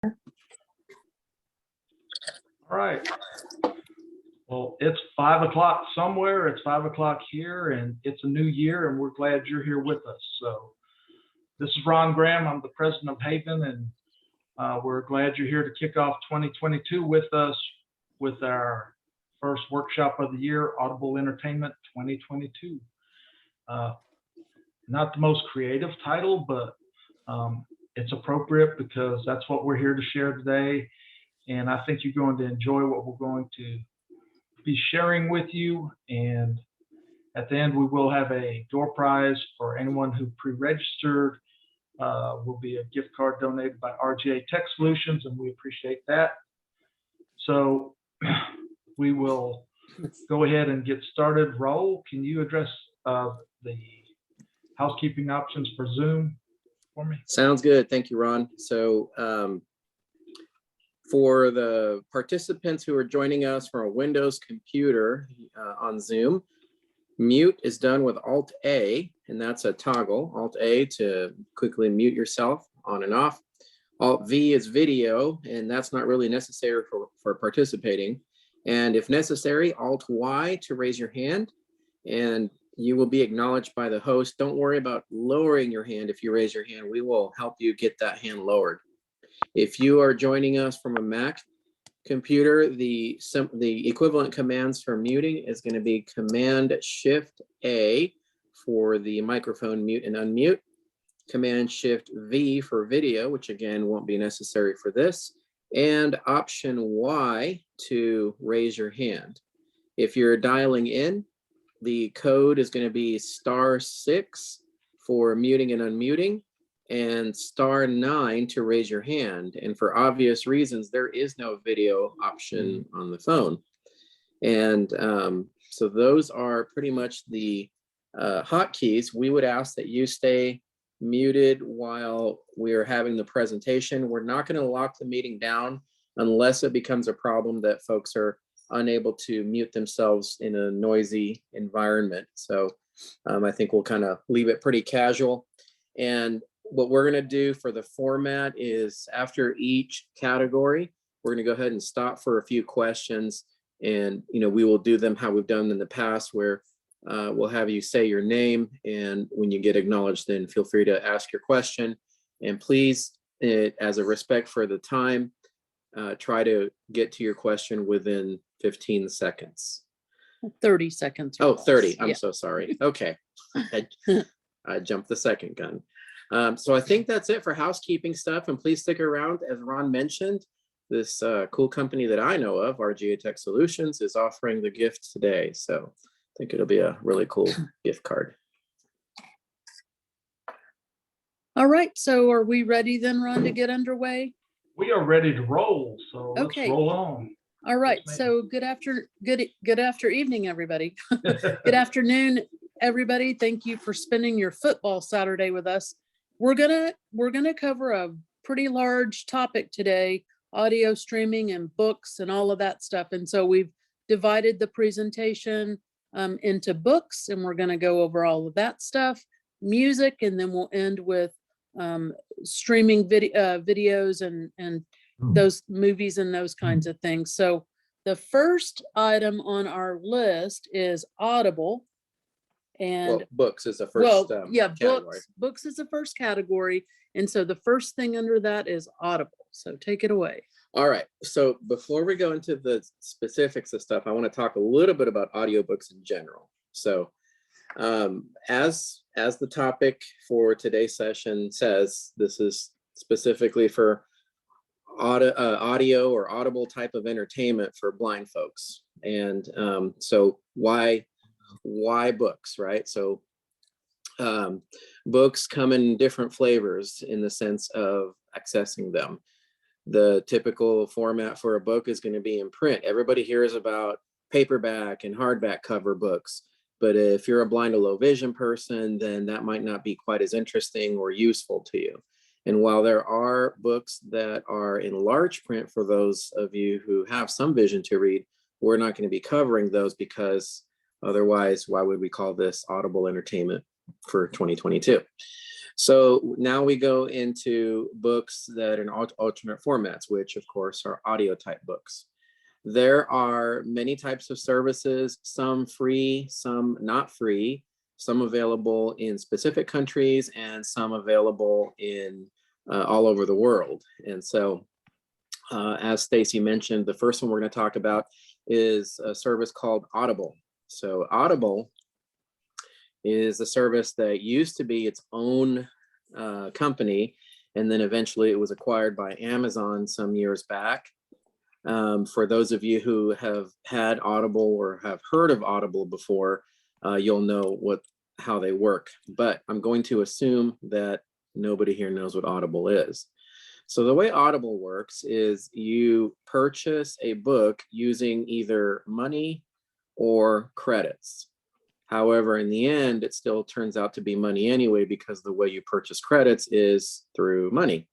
All right. Well, it's 5 o'clock somewhere. It's 5 o'clock here, and it's a new year, and we're glad you're here with us. So this is Ron Graham. I'm the president of HAVIN, and we're glad you're here to kick off 2022 with us with our first workshop of the year, Audible Entertainment 2022. Not the most creative title, but it's appropriate because that's what we're here to share today. And I think you're going to enjoy what we're going to be sharing with you. And at the end, we will have a door prize for anyone who pre-registered. Will be a gift card donated by RGA Tech Solutions, and we appreciate that. So we will go ahead and get started. Raul, can you address the housekeeping options for Zoom for me? Sounds good. Thank you, Ron. So for the participants who are joining us from a Windows computer on Zoom, mute is done with Alt-A, and that's a toggle. Alt-A to quickly mute yourself on and off. Alt-V is video, and that's not really necessary for participating. And if necessary, Alt-Y to raise your hand, and you will be acknowledged by the host. Don't worry about lowering your hand. If you raise your hand, we will help you get that hand lowered. If you are joining us from a Mac computer, the equivalent commands for muting is going to be Command-Shift-A for the microphone mute and unmute, Command-Shift-V for video, which again won't be necessary for this, and Option-Y to raise your hand. If you're dialing in, the code is going to be *6 for muting and unmuting, and *9 to raise your hand. And for obvious reasons, there is no video option on the phone. And so those are pretty much the hotkeys. We would ask that you stay muted while we're having the presentation. We're not going to lock the meeting down unless it becomes a problem that folks are unable to mute themselves in a noisy environment. So I think we'll kind of leave it pretty casual. And what we're going to do for the format is after each category, we're going to go ahead and stop for a few questions. And, we will do them how we've done in the past, where we'll have you say your name. And when you get acknowledged, then feel free to ask your question. And please, as a respect for the time, try to get to your question within 15 seconds. 30 seconds. Oh, 30. I'm yeah. so sorry. Okay. I jumped the second gun. So I think that's it for housekeeping stuff. And please stick around. As Ron mentioned, this cool company that I know of, RGA Tech Solutions, is offering the gift today. So I think it'll be a really cool gift card. All right. So are we ready then, Ron, to get underway? We are ready to roll. So Okay. Let's roll on. All right. So good after evening, everybody. Good afternoon, everybody. Thank you for spending your football Saturday with us. We're gonna cover a pretty large topic today: audio streaming and books and all of that stuff. And so we've divided the presentation into books, and we're gonna go over all of that stuff, music, and then we'll end with streaming videos and those movies and those kinds of things. So the first item on our list is Audible. And books is the first category. Books is the first category. And so the first thing under that is Audible. So take it away. All right. So before we go into the specifics of stuff, I want to talk a little bit about audiobooks in general. So as the topic for today's session says, this is specifically for audio or audible type of entertainment for blind folks. And so why books, right? So books come in different flavors in the sense of accessing them. The typical format for a book is going to be in print. Everybody hears about paperback and hardback cover books, but if you're a blind or low vision person, then that might not be quite as interesting or useful to you. And while there are books that are in large print for those of you who have some vision to read, we're not going to be covering those because otherwise, why would we call this Audible Entertainment for 2022? So now we go into books that are in alternate formats, which of course are audio type books. There are many types of services, some free, some not free, some available in specific countries and some available in all over the world. And so as Stacie mentioned, the first one we're going to talk about is a service called Audible. So Audible is a service that used to be its own company, and then eventually it was acquired by Amazon some years back. For those of you who have had Audible or have heard of Audible before, you'll know how they work. But I'm going to assume that nobody here knows what Audible is. So the way Audible works is you purchase a book using either money or credits. However, in the end, it still turns out to be money anyway, because the way you purchase credits is through money.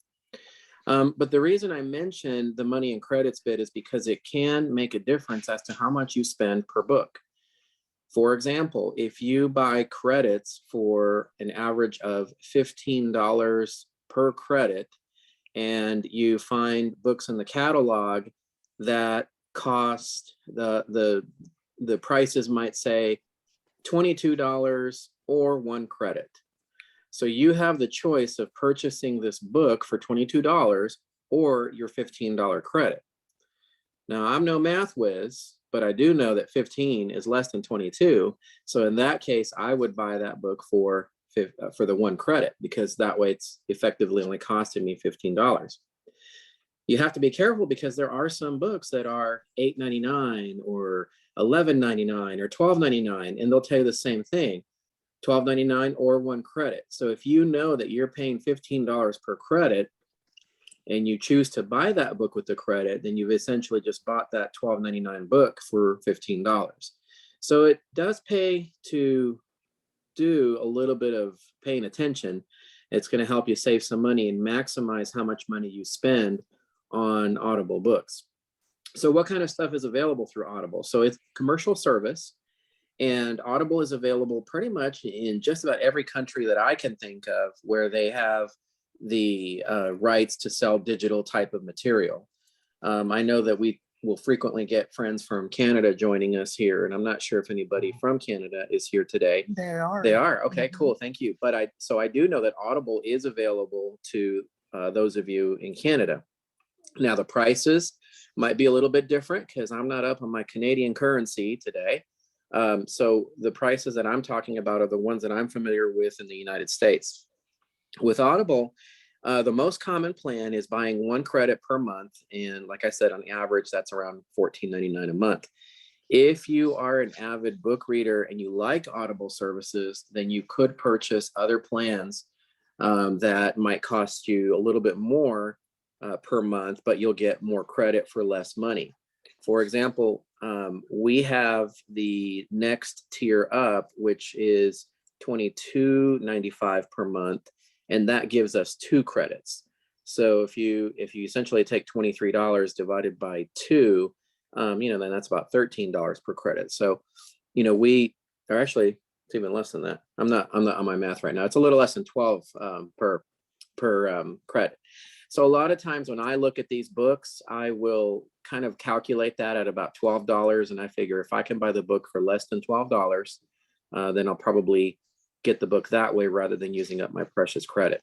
But the reason I mentioned the money and credits bit is because it can make a difference as to how much you spend per book. For example, if you buy credits for an average of $15 per credit, and you find books in the catalog that cost the prices might say $22 or 1 credit. So you have the choice of purchasing this book for $22 or your $15 credit. Now, I'm no math whiz, but I do know that 15 is less than 22. So in that case, I would buy that book for the 1 credit, because that way it's effectively only costing me $15. You have to be careful, because there are some books that are $8.99 or $11.99 or $12.99, and they'll tell you the same thing, $12.99 or 1 credit. So if you know that you're paying $15 per credit and you choose to buy that book with the credit, then you've essentially just bought that $12.99 book for $15. So it does pay to do a little bit of paying attention. It's going to help you save some money and maximize how much money you spend on Audible books. So what kind of stuff is available through Audible? So it's commercial service, and Audible is available pretty much in just about every country that I can think of where they have the rights to sell digital type of material. I know that we will frequently get friends from Canada joining us here, and I'm not sure if anybody from Canada is here today. They are. They are. Okay, cool. Thank you. But I do know that Audible is available to those of you in Canada. Now, the prices might be a little bit different because I'm not up on my Canadian currency today. So the prices that I'm talking about are the ones that I'm familiar with in the United States. With Audible, the most common plan is buying 1 credit per month. And like I said, on average, that's around $14.99 a month. If you are an avid book reader and you like Audible services, then you could purchase other plans that might cost you a little bit more per month, but you'll get more credit for less money. For example, we have the next tier up, which is $22.95 per month, and that gives us 2 credits. So if you essentially take $23 divided by 2, then that's about $13 per credit. So, we are actually, it's even less than that. I'm not on my math right now. It's a little less than 12 per credit. So a lot of times when I look at these books, I will kind of calculate that at about $12, and I figure if I can buy the book for less than $12, then I'll probably get the book that way rather than using up my precious credit.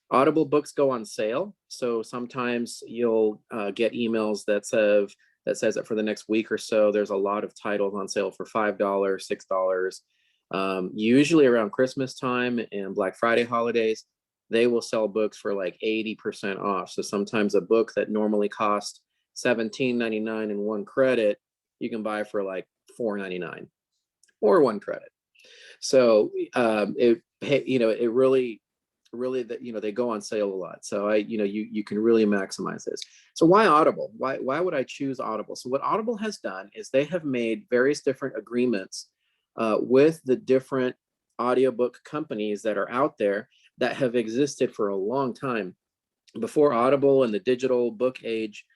Audible books go on sale, so sometimes you'll get emails that says that for the next week or so, there's a lot of titles on sale for $5, $6. Usually around Christmas time and Black Friday holidays, they will sell books for like 80% off. So sometimes a book that normally costs $17.99 and 1 credit, you can buy for like $4.99 or 1 credit. So it really they go on sale a lot. So you can really maximize this. So why Audible? Why would I choose Audible? So what Audible has done is they have made various different agreements with the different audiobook companies that are out there that have existed for a long time. Before Audible and the digital book age,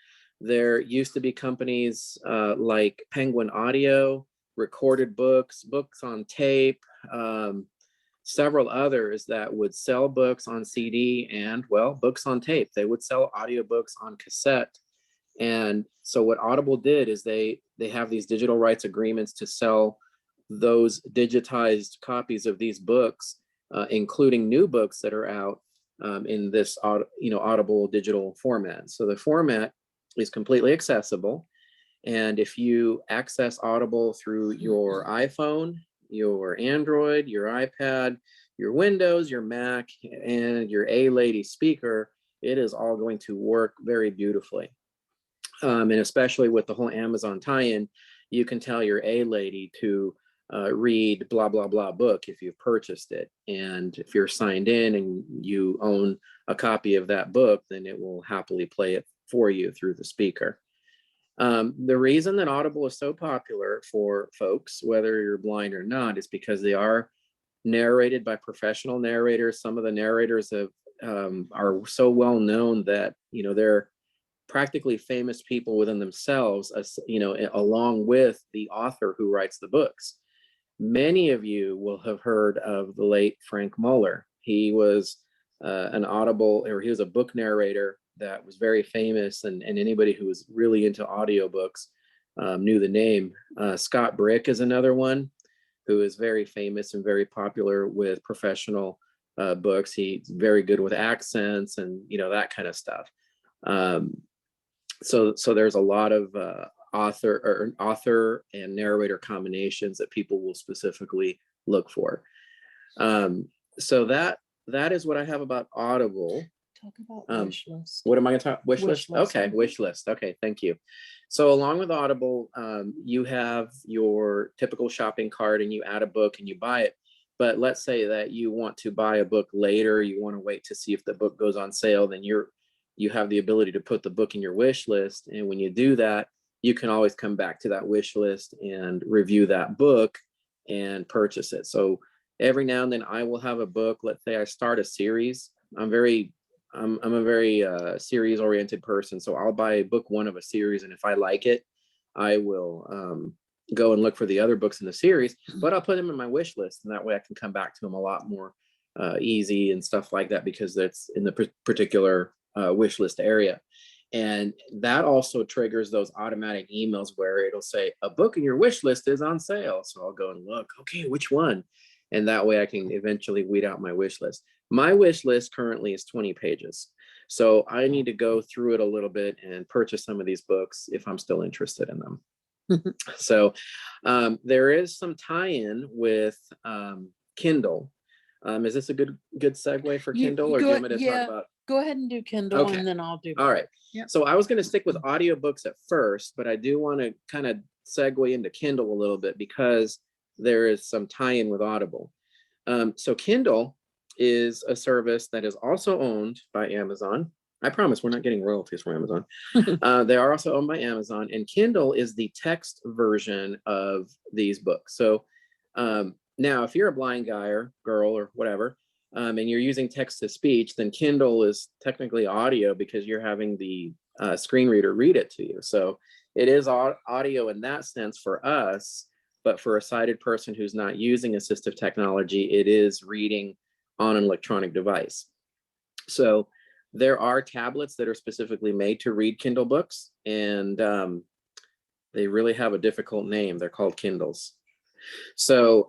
there used to be companies like Penguin Audio, recorded books on tape, several others that would sell books on CD and, well, books on tape. They would sell audiobooks on cassette. And so what Audible did is they have these digital rights agreements to sell those digitized copies of these books, including new books that are out in this Audible digital format. So the format is completely accessible. And if you access Audible through your iPhone, your Android, your iPad, your Windows, your Mac, and your A-Lady speaker, it is all going to work very beautifully. And especially with the whole Amazon tie-in, you can tell your A-Lady to read blah, blah, blah book if you've purchased it. And if you're signed in and you own a copy of that book, then it will happily play it for you through the speaker. The reason that Audible is so popular for folks, whether you're blind or not, is because they are narrated by professional narrators. Some of the narrators are so well known that, they're practically famous people within themselves, along with the author who writes the books. Many of you will have heard of the late Frank Muller. He was he was a book narrator that was very famous, and anybody who was really into audiobooks knew the name. Scott Brick is another one who is very famous and very popular with professional books. He's very good with accents and that kind of stuff. So there's a lot of author and narrator combinations that people will specifically look for. So that is what I have about Audible. Talk about wish list. What am I going to talk? Wish list? list. Okay, wish list. Okay, thank you. So along with Audible, you have your typical shopping cart and you add a book and you buy it. But let's say that you want to buy a book later, you want to wait to see if the book goes on sale, then you have the ability to put the book in your wish list. And when you do that, you can always come back to that wish list and review that book and purchase it. So every now and then I will have a book. Let's say I start a series. I'm a very series oriented person. So I'll buy book one of a series. And if I like it, I will go and look for the other books in the series, but I'll put them in my wish list. And that way I can come back to them a lot more easy and stuff like that, because that's in the particular wish list area. And that also triggers those automatic emails where it'll say a book in your wish list is on sale. So I'll go and look, okay, which one? And that way I can eventually weed out my wish list. My wish list currently is 20 pages. So I need to go through it a little bit and purchase some of these books if I'm still interested in them. So there is some tie-in with Kindle. Is this a good segue for Kindle, or do you want me to talk about? Go ahead and do Kindle, Okay. and then I'll do. All right. Yep. So I was going to stick with audiobooks at first, but I do want to kind of segue into Kindle a little bit because there is some tie-in with Audible. So Kindle is a service that is also owned by Amazon. I promise we're not getting royalties from Amazon. They are also owned by Amazon, and Kindle is the text version of these books. So now if you're a blind guy or girl or whatever, and you're using text to speech, then Kindle is technically audio because you're having the screen reader read it to you. So it is audio in that sense for us, but for a sighted person who's not using assistive technology, it is reading on an electronic device. So there are tablets that are specifically made to read Kindle books, and they really have a difficult name. They're called Kindles. So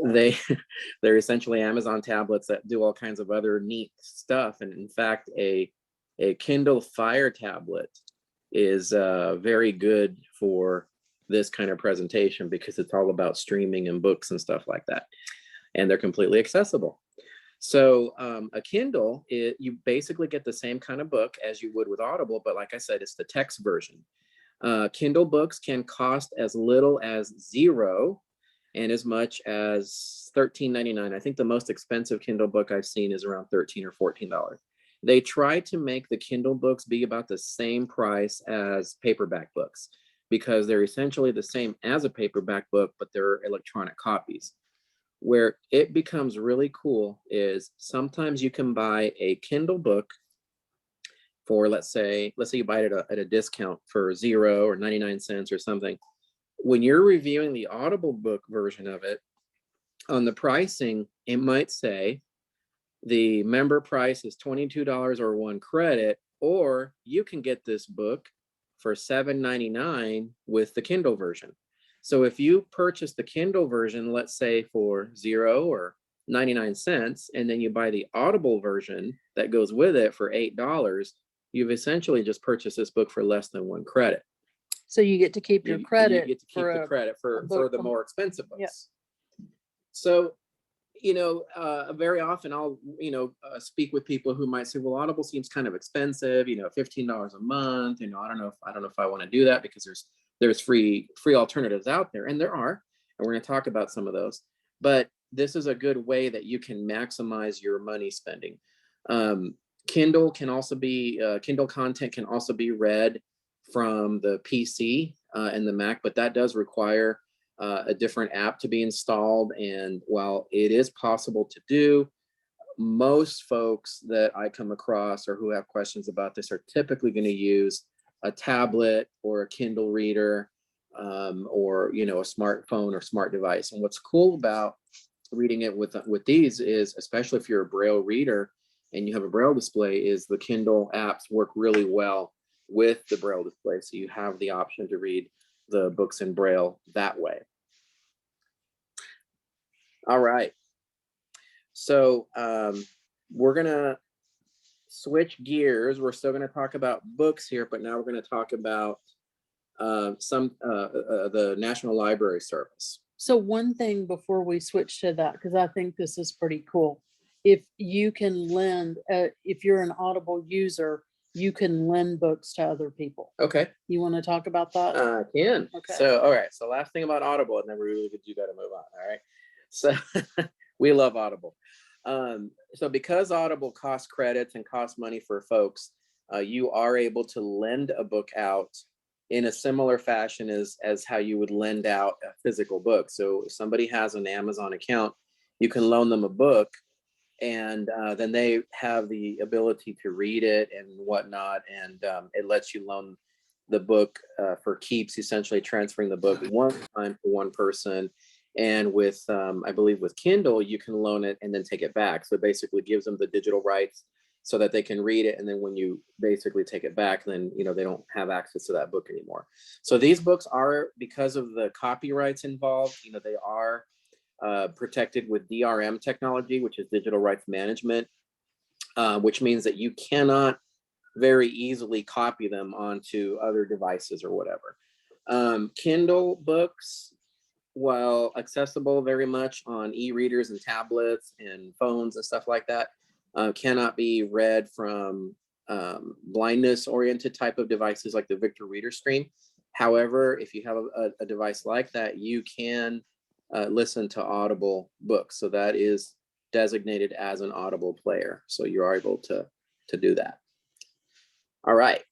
they're essentially Amazon tablets that do all kinds of other neat stuff. And in fact, a Kindle Fire tablet is very good for this kind of presentation because it's all about streaming and books and stuff like that. And they're completely accessible. So a Kindle, you basically get the same kind of book as you would with Audible, but like I said, it's the text version. Kindle books can cost as little as $0 and as much as $13.99. I think the most expensive Kindle book I've seen is around $13 or $14. They try to make the Kindle books be about the same price as paperback books because they're essentially the same as a paperback book, but they're electronic copies. Where it becomes really cool is sometimes you can buy a Kindle book for, let's say you buy it at a discount for $0 or 99 cents or something. When you're reviewing the Audible book version of it, on the pricing, it might say the member price is $22 or 1 credit, or you can get this book for $7.99 with the Kindle version. So if you purchase the Kindle version, let's say for 0 or 99 cents, and then you buy the Audible version that goes with it for $8, you've essentially just purchased this book for less than 1 credit. So you get to keep your You credit. get to keep the credit for book the from- more expensive books. Yeah. So, very often I'll, speak with people who might say, well, Audible seems kind of expensive, $15 a month. I don't know if I want to do that because there's free alternatives out there, and there are, and we're going to talk about some of those. But this is a good way that you can maximize your money spending. Kindle content can also be read from the PC and the Mac, but that does require a different app to be installed. And while it is possible to do, most folks that I come across or who have questions about this are typically going to use a tablet or a Kindle reader, or a smartphone or smart device. And what's cool about reading it with these is, especially if you're a Braille reader and you have a Braille display, is the Kindle apps work really well with the Braille display. So you have the option to read the books in Braille that way. All right. So we're going to switch gears. We're still going to talk about books here, but now we're going to talk about the National Library Service. So one thing before we switch to that, because I think this is pretty cool. If you can lend, if you're an Audible user, you can lend books to other people. Okay. You want to talk about that? I can. Okay. So, all right. So last thing about Audible, and then we really do got to move on. All right. So we love Audible. So because Audible costs credits and costs money for folks, you are able to lend a book out in a similar fashion as how you would lend out a physical book. So if somebody has an Amazon account, you can loan them a book, and then they have the ability to read it and whatnot. And it lets you loan the book for keeps, essentially transferring the book one time to one person. And with, I believe with Kindle, you can loan it and then take it back. So it basically gives them the digital rights so that they can read it. And then when you basically take it back, then, they don't have access to that book anymore. So these books are, because of the copyrights involved, they are protected with DRM technology, which is digital rights management, which means that you cannot very easily copy them onto other devices or whatever. Kindle books, while accessible very much on e-readers and tablets and phones and stuff like that, cannot be read from blindness-oriented type of devices like the Victor Reader Stream. However, if you have a device like that, you can listen to Audible books. So that is designated as an Audible player. So you are able to do that. All right.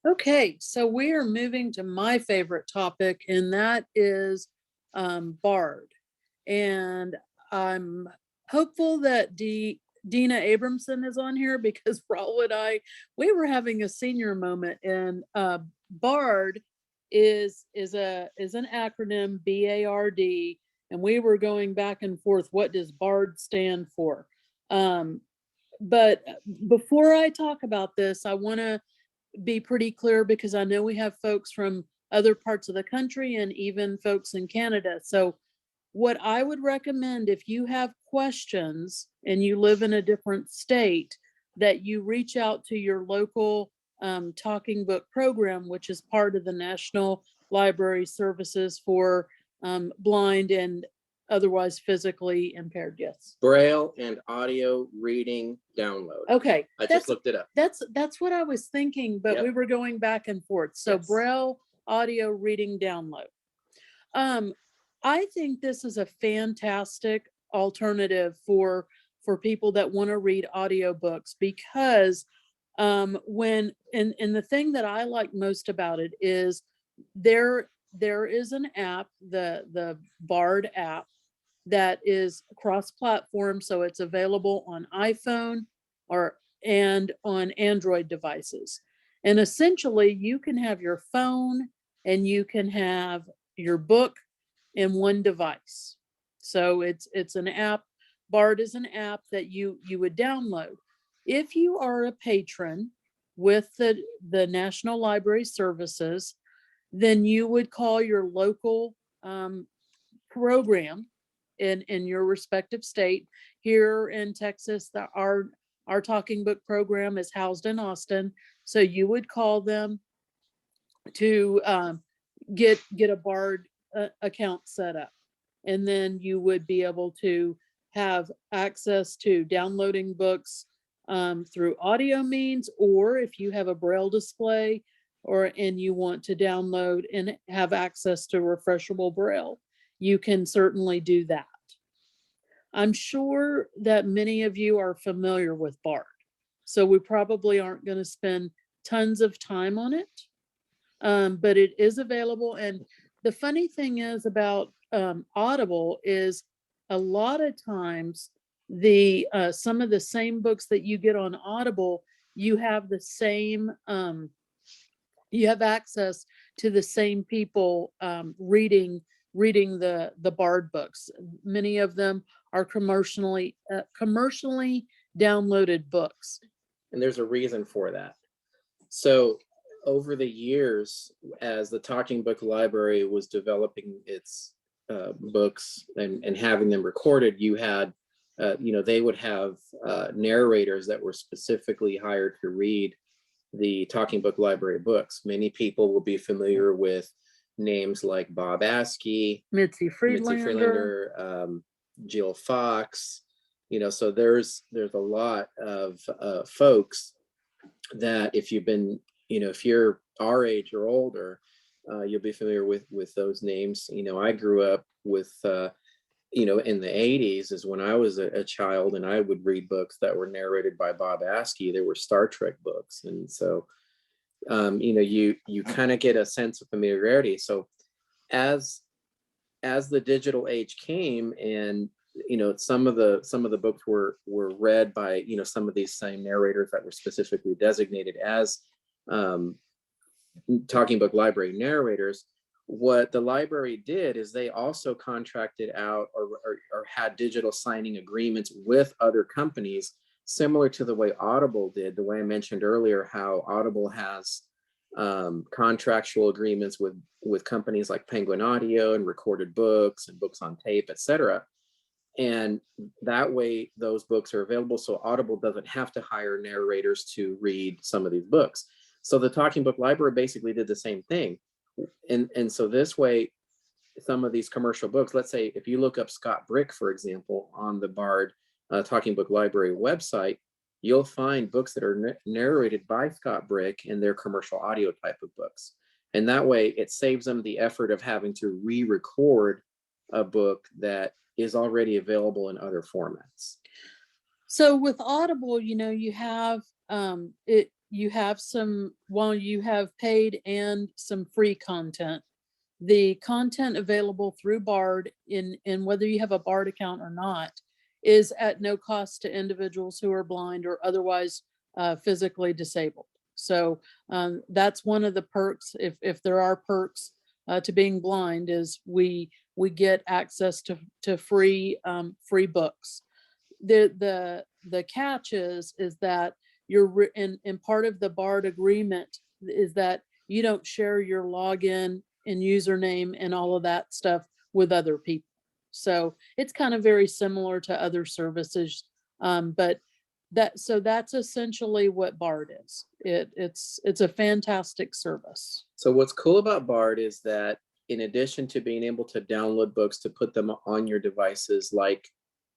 Okay, so we are moving to my favorite topic, and that is Bard. And I'm hopeful that Dina Abramson is on here, because Raul and I, we were having a senior moment, and Bard is an acronym, BARD, and we were going back and forth. What does BARD stand for? But before I talk about this, I want to be pretty clear, because I know we have folks from other parts of the country and even folks in Canada. So what I would recommend, if you have questions and you live in a different state, that you reach out to your local talking book program, which is part of the National Library Services for blind and otherwise physically impaired. Yes. Braille and audio reading download. Okay. I just looked it up. That's what I was thinking, but Yep. we were going back and forth. So Yes. Braille audio reading download. I think this is a fantastic alternative for people that want to read audiobooks, because and the thing that I like most about it is there is an app, the Bard app, that is cross-platform, so it's available on iPhone and on Android devices. And essentially, you can have your phone and you can have your book in one device. So it's an app. Bard is an app that you would download. If you are a patron with the National Library Services, then you would call your local program in your respective state. Here in Texas, our talking book program is housed in Austin. So you would call them to get a Bard account set up. And then you would be able to have access to downloading books through audio means, or if you have a Braille display and you want to download and have access to refreshable Braille, you can certainly do that. I'm sure that many of you are familiar with Bard, so we probably aren't going to spend tons of time on it, but it is available. And the funny thing is about Audible is a lot of times some of the same books that you get on Audible, you have the same you have access to the same people reading the Bard books. Many of them are commercially downloaded books. And there's a reason for that. So over the years, as the Talking Book Library was developing its books and having them recorded, you had, they would have narrators that were specifically hired to read the Talking Book Library books. Many people will be familiar with names like Bob Askey, Mitzi Friedlander, Jill Fox, so there's a lot of folks that if you've been, if you're our age or older, you'll be familiar with those names. I grew up with, in the 80s is when I was a child, and I would read books that were narrated by Bob Askey. They were Star Trek books. And so, you kind of get a sense of familiarity. So as the digital age came, and some of the books were read by some of these same narrators that were specifically designated as Talking Book Library narrators, what the library did is they also contracted out or had digital signing agreements with other companies, similar to the way Audible did. The way I mentioned earlier, how Audible has contractual agreements with companies like Penguin Audio and Recorded Books and Books on Tape, etc. And that way those books are available, so Audible doesn't have to hire narrators to read some of these books. So the Talking Book Library basically did the same thing. And so this way, some of these commercial books, let's say if you look up Scott Brick, for example, on the Bard Talking Book Library website, you'll find books that are narrated by Scott Brick, and they're commercial audio type of books. And that way it saves them the effort of having to re-record a book that is already available in other formats. So with Audible, you have you have you have paid and some free content. The content available through Bard, in whether you have a Bard account or not, is at no cost to individuals who are blind or otherwise physically disabled. So that's one of the perks, if there are perks to being blind, is we get access to free books. The catch is that you're in part of the Bard agreement is that you don't share your login and username and all of that stuff with other people. So it's kind of very similar to other services, but that's essentially what Bard is. It's a fantastic service. So what's cool about Bard is that in addition to being able to download books to put them on your devices, like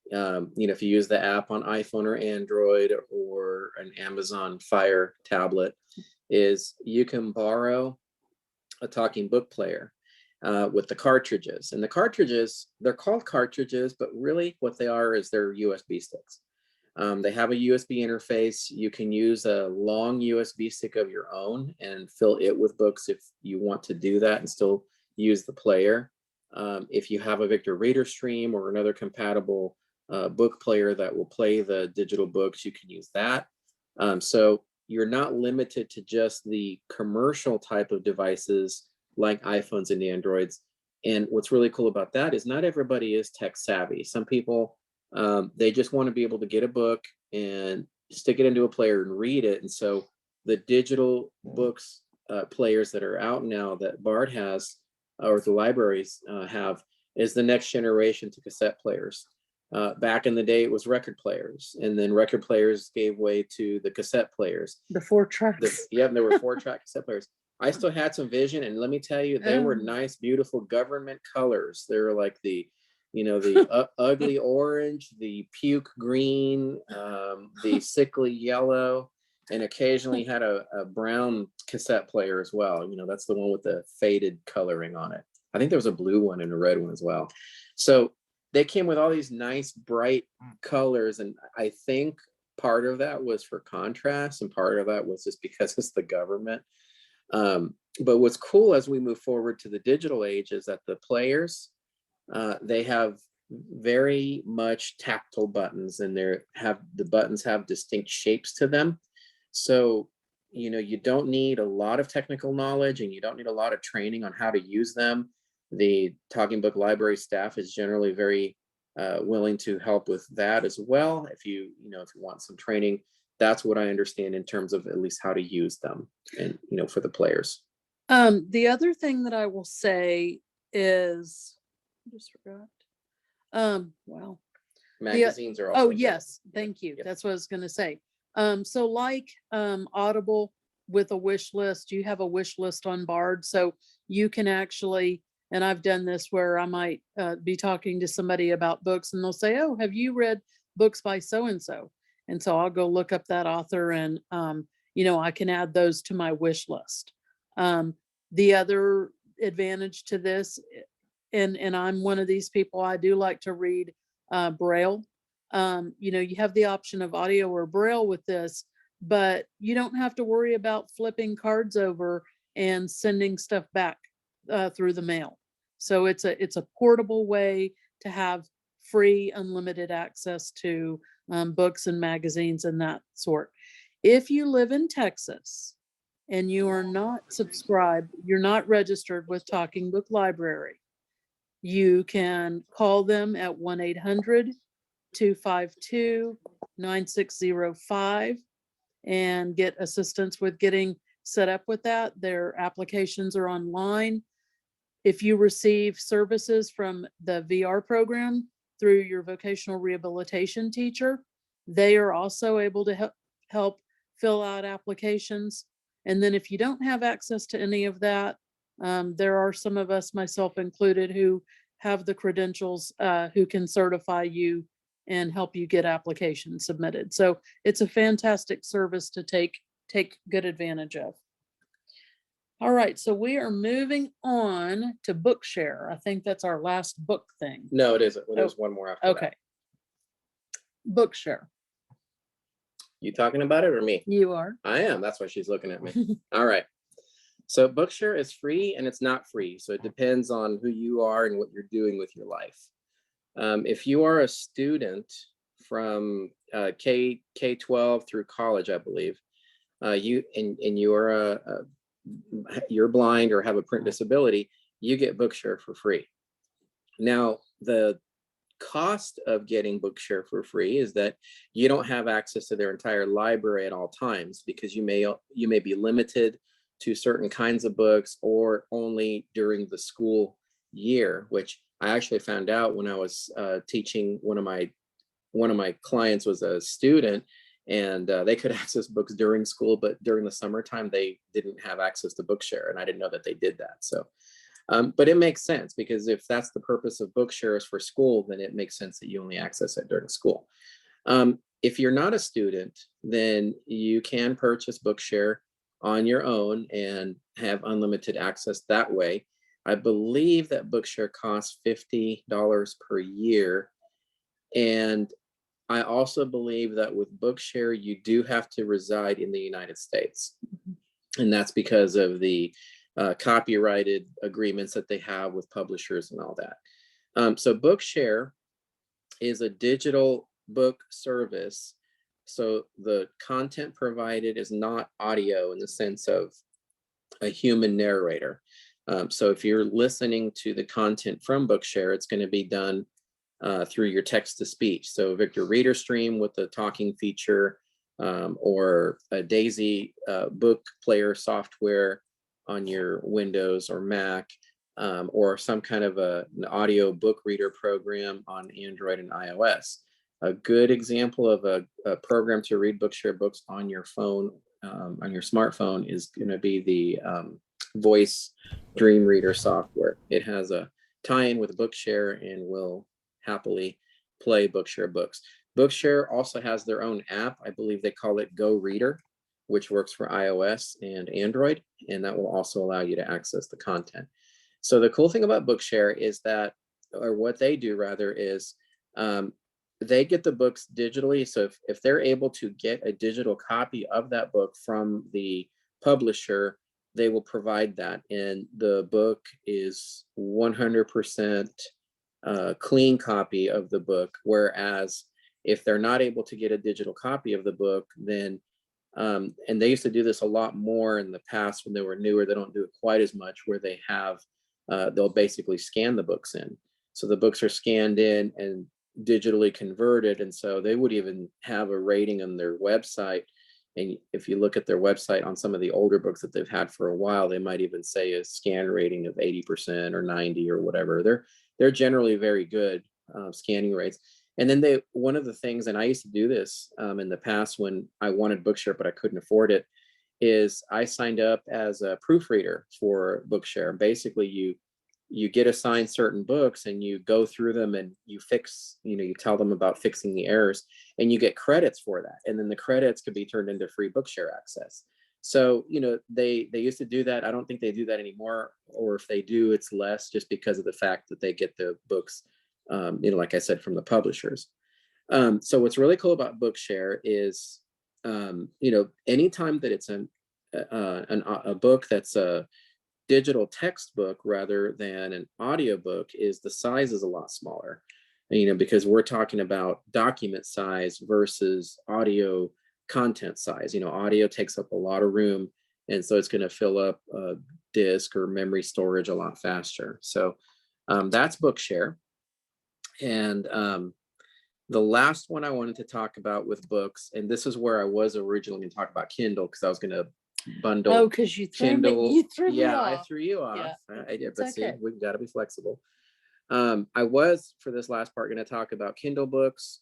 if you use the app on iPhone or Android or an Amazon Fire tablet, is you can borrow a talking book player with the cartridges. And the cartridges, they're called cartridges, but really what they are is they're USB sticks. They have a USB interface. You can use a long USB stick of your own and fill it with books if you want to do that and still use the player. If you have a Victor Reader Stream or another compatible book player that will play the digital books, you can use that. So you're not limited to just the commercial type of devices like iPhones and Androids. And what's really cool about that is not everybody is tech savvy. Some people, they just want to be able to get a book and stick it into a player and read it. And so the digital books players that are out now that Bard has, or the libraries have, is the next generation to cassette players. Back in the day, it was record players, and then record players gave way to the cassette players. The 4 tracks. Yeah, there were 4-track cassette players. I still had some vision, and let me tell you, they were nice, beautiful government colors. They were like the, the ugly orange, the puke green, the sickly yellow, and occasionally had a brown cassette player as well. That's the one with the faded coloring on it. I think there was a blue one and a red one as well. So they came with all these nice, bright colors, and I think part of that was for contrast, and part of that was just because it's the government. But what's cool as we move forward to the digital age is that the players, they have very much tactile buttons, and the buttons have distinct shapes to them. So, you don't need a lot of technical knowledge, and you don't need a lot of training on how to use them. The Talking Book Library staff is generally very willing to help with that as well. If you want some training, that's what I understand in terms of at least how to use them, and for the players. The other thing that I will say is, I just forgot. Wow. Magazines are also. Oh yes, thank you. Yep. That's what I was going to say. So like Audible with a wish list, you have a wish list on Bard, so you can actually. And I've done this where I might be talking to somebody about books, and they'll say, "Oh, have you read books by so and so?" And so I'll go look up that author, and I can add those to my wish list. The other advantage to this, and I'm one of these people, I do like to read Braille. You have the option of audio or Braille with this, but you don't have to worry about flipping cards over and sending stuff back through the mail. So it's a portable way to have free, unlimited access to books and magazines and that sort. If you live in Texas and you are not subscribed, you're not registered with Talking Book Library, you can call them at 1-800-252-9605 and get assistance with getting set up with that. Their applications are online. If you receive services from the VR program through your vocational rehabilitation teacher, they are also able to help fill out applications. And then if you don't have access to any of that, there are some of us, myself included, who have the credentials, who can certify you and help you get applications submitted. So it's a fantastic service to take good advantage of. All right, so we are moving on to Bookshare. I think that's our last book thing. No, it isn't. Well, there's one more after Okay. that. Bookshare. You talking about it or me? You are. I am. That's why she's looking at me. All right. So Bookshare is free and it's not free. So it depends on who you are and what you're doing with your life. If you are a student from K-12 through college, I believe, you're blind or have a print disability, you get Bookshare for free. Now, the cost of getting Bookshare for free is that you don't have access to their entire library at all times, because you may be limited to certain kinds of books or only during the school year, which I actually found out when I was teaching. One of my clients was a student, and they could access books during school, but during the summertime they didn't have access to Bookshare, and I didn't know that they did that. So but it makes sense, because if that's the purpose of Bookshare is for school, then it makes sense that you only access it during school. If you're not a student, then you can purchase Bookshare on your own and have unlimited access that way. I believe that Bookshare costs $50 per year. And I also believe that with Bookshare, you do have to reside in the United States. And that's because of the copyrighted agreements that they have with publishers and all that. So Bookshare is a digital book service. So the content provided is not audio in the sense of a human narrator. So if you're listening to the content from Bookshare, it's going to be done through your text to speech. So Victor Reader Stream with the talking feature, or a Daisy book player software on your Windows or Mac, or some kind of an audio book reader program on Android and iOS. A good example of a program to read Bookshare books on your phone, on your smartphone, is going to be the Voice Dream Reader software. It has a tie-in with Bookshare and will happily play Bookshare books. Bookshare also has their own app. I believe they call it Go Reader, which works for iOS and Android, and that will also allow you to access the content. So the cool thing about Bookshare is that, or what they do rather, is they get the books digitally. So if they're able to get a digital copy of that book from the publisher, they will provide that. And the book is 100% clean copy of the book. Whereas if they're not able to get a digital copy of the book, then, and they used to do this a lot more in the past when they were newer, they don't do it quite as much, where they have, they'll basically scan the books in. So the books are scanned in and digitally converted. And so they would even have a rating on their website. And if you look at their website on some of the older books that they've had for a while, they might even say a scan rating of 80% or 90 or whatever. They're generally very good scanning rates. And then one of the things, and I used to do this in the past when I wanted Bookshare, but I couldn't afford it, is I signed up as a proofreader for Bookshare. Basically, you get assigned certain books and you go through them and you fix, you tell them about fixing the errors, and you get credits for that. And then the credits could be turned into free Bookshare access. So, they used to do that. I don't think they do that anymore, or if they do, it's less, just because of the fact that they get the books, like I said, from the publishers. So what's really cool about Bookshare is, anytime that it's a book that's a digital textbook rather than an audiobook, is the size is a lot smaller, because we're talking about document size versus audio content size. Audio takes up a lot of room, and so it's going to fill up a disk or memory storage a lot faster. So that's Bookshare. And the last one I wanted to talk about with books, and this is where I was originally going to talk about Kindle, because I was going to bundle. Oh, because you threw Kindle. me. You threw me Yeah, off. I threw you off. Yeah. I did, but It's see, okay. we've got to be flexible. I was, for this last part, going to talk about Kindle books,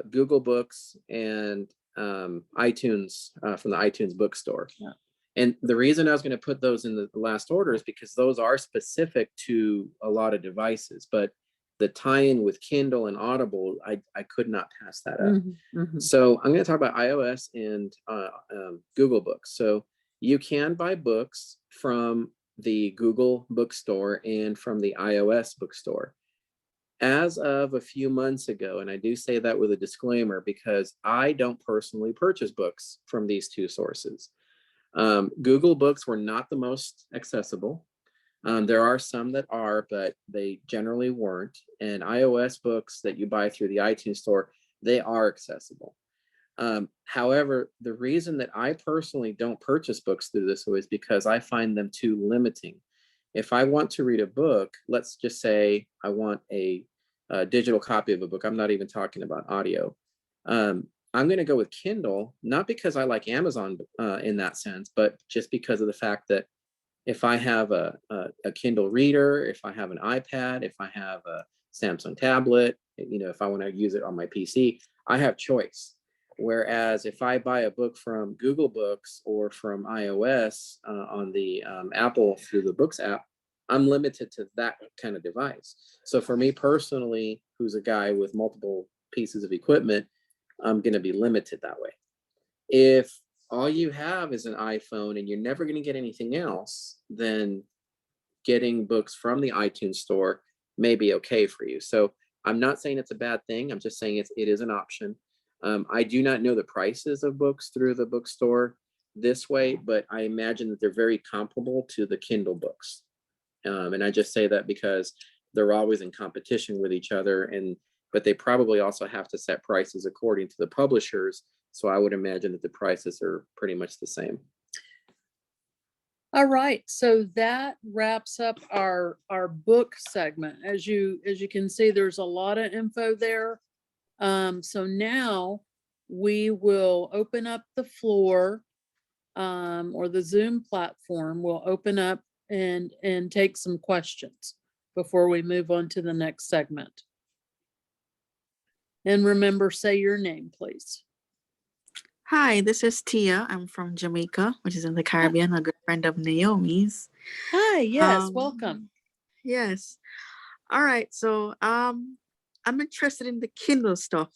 Google Books, and iTunes, from the iTunes bookstore. Yeah. And the reason I was going to put those in the last order is because those are specific to a lot of devices, but the tie-in with Kindle and Audible, I could not pass that up. Mm-hmm. So I'm going to talk about iOS and Google Books. So you can buy books from the Google bookstore and from the iOS bookstore. As of a few months ago, and I do say that with a disclaimer because I don't personally purchase books from these two sources. Google Books were not the most accessible. There are some that are, but they generally weren't. And iOS books that you buy through the iTunes store, they are accessible. However, the reason that I personally don't purchase books through this is because I find them too limiting. If I want to read a book, let's just say I want a digital copy of a book. I'm not even talking about audio. I'm going to go with Kindle, not because I like Amazon in that sense, but just because of the fact that if I have a Kindle reader, if I have an iPad, if I have a Samsung tablet, if I want to use it on my PC, I have choice. Whereas if I buy a book from Google Books or from iOS on the Apple through the Books app, I'm limited to that kind of device. So for me personally, who's a guy with multiple pieces of equipment, I'm going to be limited that way. If all you have is an iPhone and you're never going to get anything else, then getting books from the iTunes store may be okay for you. So I'm not saying it's a bad thing. I'm just saying it is an option. I do not know the prices of books through the bookstore this way, but I imagine that they're very comparable to the Kindle books. And I just say that because they're always in competition with each other, but they probably also have to set prices according to the publishers. So I would imagine that the prices are pretty much the same. All right, so that wraps up our book segment. As you can see, there's a lot of info there. So now we will open up the floor, or the Zoom platform will open up and take some questions before we move on to the next segment. And remember, say your name, please. Hi, this is Tia. I'm from Jamaica, which is in the Caribbean, a good friend of Naomi's. Hi, yes, welcome. Yes. All right. So I'm interested in the Kindle stuff.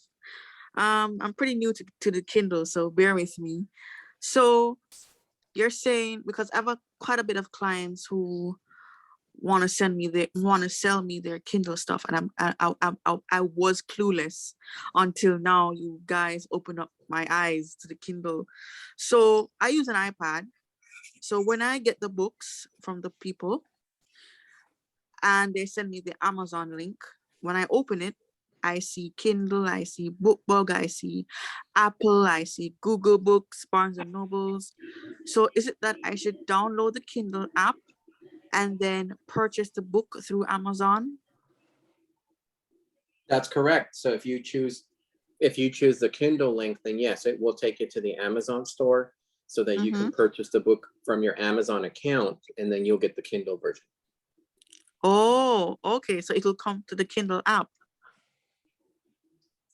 I'm pretty new to the Kindle, so bear with me. So you're saying, because I have quite a bit of clients who want to sell me their Kindle stuff, and I was clueless until now. You guys open up my eyes to the Kindle. So I use an iPad. So when I get the books from the people and they send me the Amazon link, when I open it, I see Kindle, I see BookBug, I see Apple, I see Google Books, Barnes and Nobles. So is it that I should download the Kindle app and then purchase the book through Amazon? That's correct. So if you choose the Kindle link, then yes, it will take you to the Amazon store so that you can purchase the book from your Amazon account, and then you'll get the Kindle version. Oh, okay. So it'll come to the Kindle app.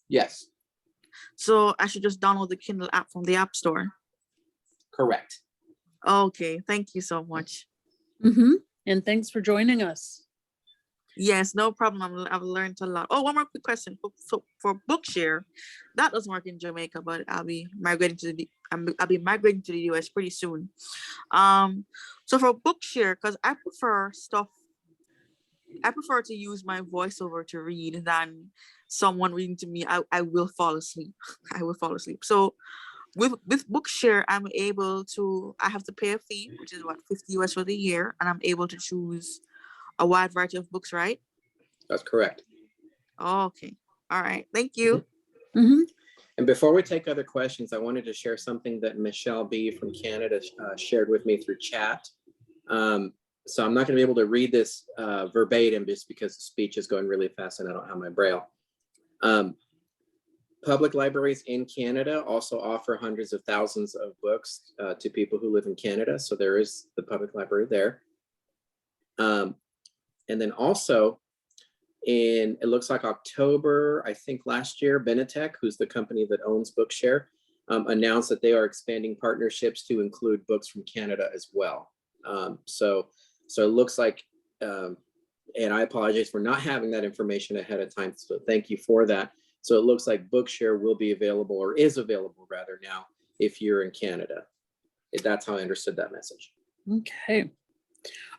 Yes, So I should just download the Kindle app from the App Store. correct. Okay, thank you so much. And thanks for joining us. Yes, no problem. I've learned a lot. Oh, one more quick question. So for Bookshare, that doesn't work in Jamaica, but I'll be migrating to the US pretty soon. So for Bookshare, because I prefer to use my voiceover to read than someone reading to me. I will fall asleep. I will fall asleep. So with Bookshare, I have to pay a fee, which is what, 50 US for the year, and I'm able to choose a wide variety of books, right? That's correct. Oh, okay. All right. Thank you. And before we take other questions, I wanted to share something that Michelle B. from Canada shared with me through chat. So I'm not going to be able to read this verbatim just because the speech is going really fast and I don't have my Braille. Public libraries in Canada also offer hundreds of thousands of books to people who live in Canada. So there is the public library there. And then also it looks like October, I think last year, Benetech, who's the company that owns Bookshare, announced that they are expanding partnerships to include books from Canada as well. So it looks like, and I apologize for not having that information ahead of time, so thank you for that. So it looks like Bookshare will be available, or is available rather now, if you're in Canada. That's how I understood that message. Okay.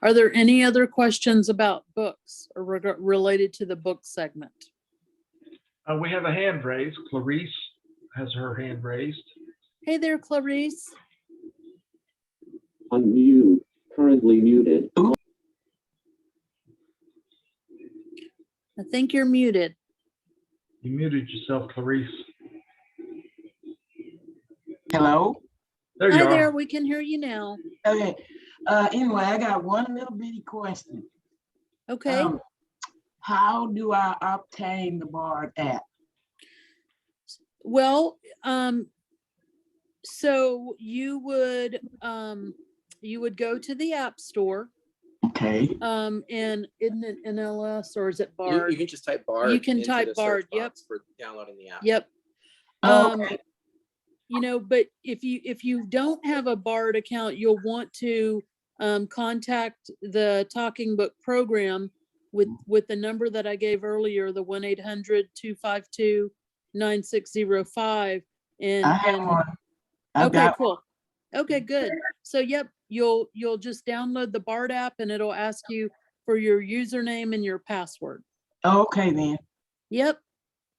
Are there any other questions about books or related to the book segment? We have a hand raised. Clarice has her hand raised. Hey there, Clarice. Unmute. Currently muted. I think you're muted. You muted yourself, Clarice. Hello? There you Hi are. there, we can hear you now. Okay. Anyway, I got one little bitty question. Okay. How do I obtain the BARD app? Well, so you would go to the App Store. Okay. And isn't it NLS or is it BARD? You can just type BARD. You can into type the search BARD, yep. box for downloading the app. Yep. Okay. You know, but if you don't have a BARD account, you'll want to contact the Talking Book program with the number that I gave earlier, the 1-800-252-9605. I have one. Okay, cool. Okay, good. So yep, you'll just download the BARD app and it'll ask you for your username and your password. Okay then. Yep.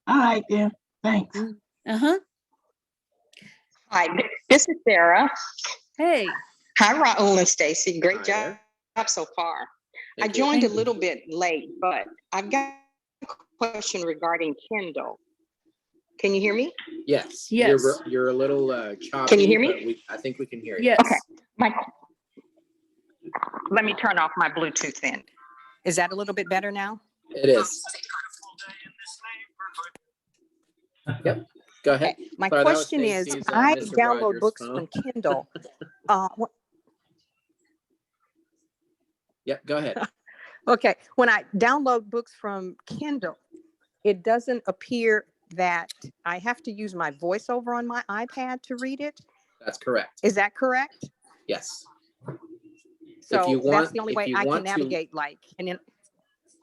All right then. Thanks. Uh-huh. Hi, this is Sarah. Hey. Hi, Raul and Stacie. Great Hi job there. so far. Thank I you. joined a little bit late, but I've got a question regarding Kindle. Can you hear me? Yes. Yes. You're a little choppy. Can you hear me? But I think we can hear you. Yes. Okay. Let me turn off my Bluetooth then. Is that a little bit better now? It is. Yep. Go ahead. Okay. My Sorry, that was question is, Stacey's, I Mr. download Rogers' books phone. from Kindle. Yep. Go ahead. Okay, when I download books from Kindle, it doesn't appear that I have to use my voiceover on my iPad to read it. That's correct. Is that correct? Yes. So you that's want- the only if way you I can want to- navigate, like, and then,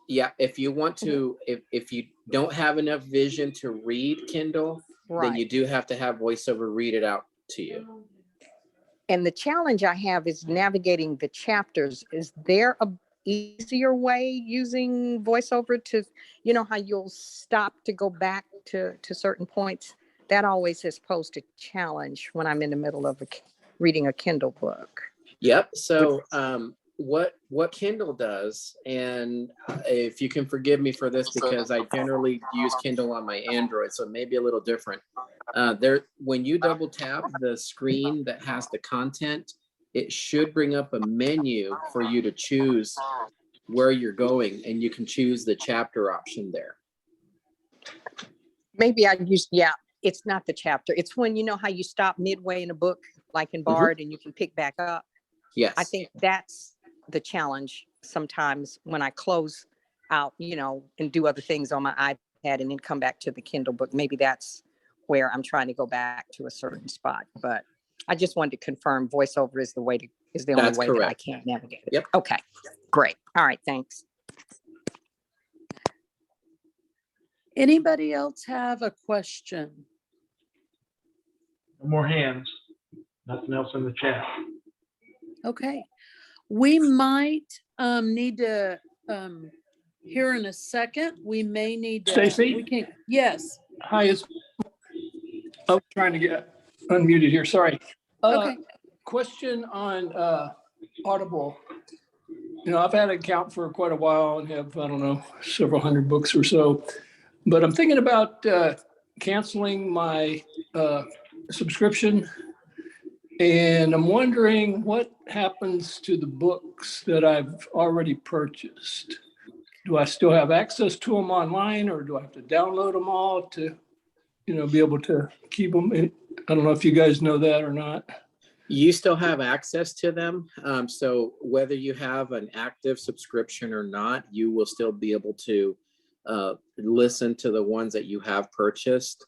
Yeah. If you want to, if you don't have enough vision to read Kindle, then you right. do have to have voiceover read it out to you. And the challenge I have is navigating the chapters. Is there a easier way using voiceover to, you know, how you'll stop to go back to certain points? That always has posed a challenge when I'm in the middle of reading a Kindle book. Yep. So what Kindle does, and if you can forgive me for this because I generally use Kindle on my Android, so it may be a little different. When you double tap the screen that has the content, it should bring up a menu for you to choose where you're going, and you can choose the chapter option there. Maybe I use, yeah, it's not the chapter. It's when, you know, how you stop midway in a book, like in Bard, and you can pick back up. Yes. I think that's the challenge sometimes when I close out, you know, and do other things on my iPad and then come back to the Kindle book. Maybe that's where I'm trying to go back to a certain spot. But I just wanted to confirm voiceover is the only That's way that I correct. can navigate it. Yep. Okay, great. All right, thanks. Anybody else have a question? No more hands. Nothing else in the chat. Okay, we might need to here in a second. We may need to. Stacie? We can. Yes. Hi, I was trying to get unmuted here, sorry. Okay. Question on Audible. You know, I've had an account for quite a while and have, I don't know, several hundred books or so. But I'm thinking about canceling my subscription. And I'm wondering what happens to the books that I've already purchased. Do I still have access to them online, or do I have to download them all to, you know, be able to keep them? I don't know if you guys know that or not. You still have access to them. So whether you have an active subscription or not, you will still be able to listen to the ones that you have purchased.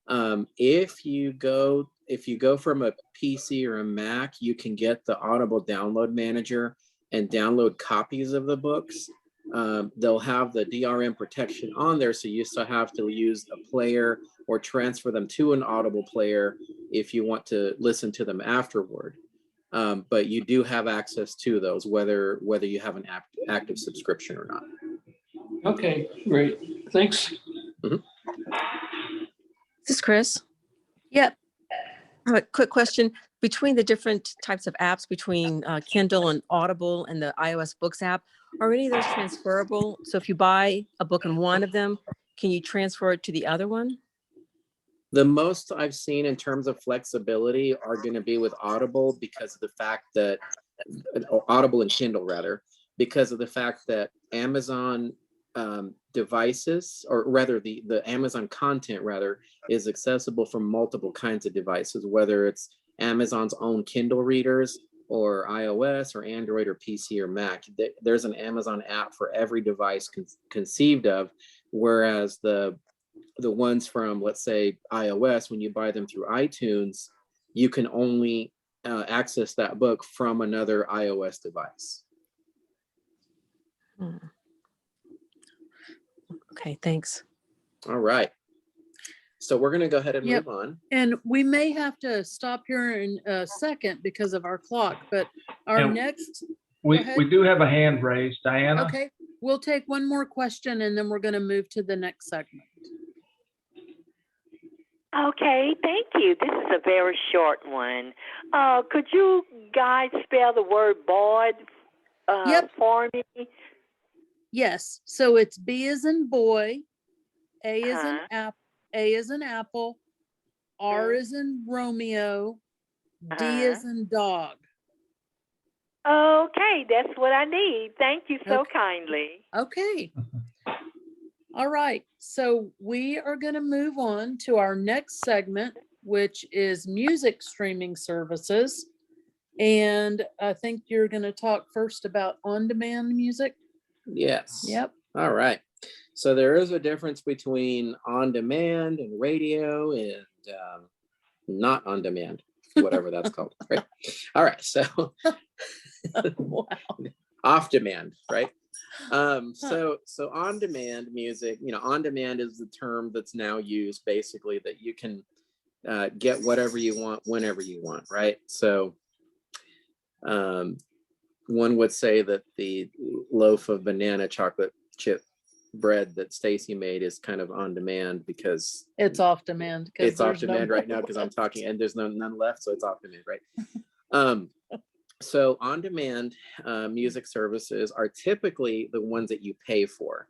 If you go from a PC or a Mac, you can get the Audible Download Manager and download copies of the books. They'll have the DRM protection on there, so you still have to use a player or transfer them to an Audible player if you want to listen to them afterward. But you do have access to those, whether you have an active subscription or not. Okay, great. Thanks. This is Chris. Yep. I have a quick question. Between the different types of apps, between Kindle and Audible and the iOS Books app, are any of those transferable? So if you buy a book in one of them, can you transfer it to the other one? The most I've seen in terms of flexibility are going to be with Audible because of the fact that Audible and Kindle rather, because of the fact that Amazon devices, or rather the Amazon content rather, is accessible from multiple kinds of devices, whether it's Amazon's own Kindle readers or iOS or Android or PC or Mac. There's an Amazon app for every device conceived of, whereas the ones from, let's say, iOS, when you buy them through iTunes, you can only access that book from another iOS device. Okay, thanks. All right. So we're going to go ahead and Yep. move on. And we may have to stop here in a second because of our clock, but our And next, We ahead. do have a hand raised, Diana. okay, we'll take one more question and then we're going to move to the next segment. Okay, thank you. This is a very short one. Could you guys spell the word Bard Yep. for me? Yes. So it's B as in boy, A as in Uh-huh. app, A as in apple, R Mhm. as in Romeo, D Uh-huh. as in dog. Okay, that's what I need. Thank you so Okay. kindly. Okay. All right. So we are going to move on to our next segment, which is music streaming services. And I think you're going to talk first about on-demand music. Yes. Yep. All right. So there is a difference between on demand and radio and not on demand, whatever that's called. Right. All right. So Wow. off demand, right? So on demand music, on demand is the term that's now used basically that you can get whatever you want whenever you want, right? So one would say that the loaf of banana chocolate chip bread that Stacie made is kind of on demand because It's off demand. it's off there's no demand right now more because I'm left. talking and there's none left, so it's off demand, right? So on demand music services are typically the ones that you pay for.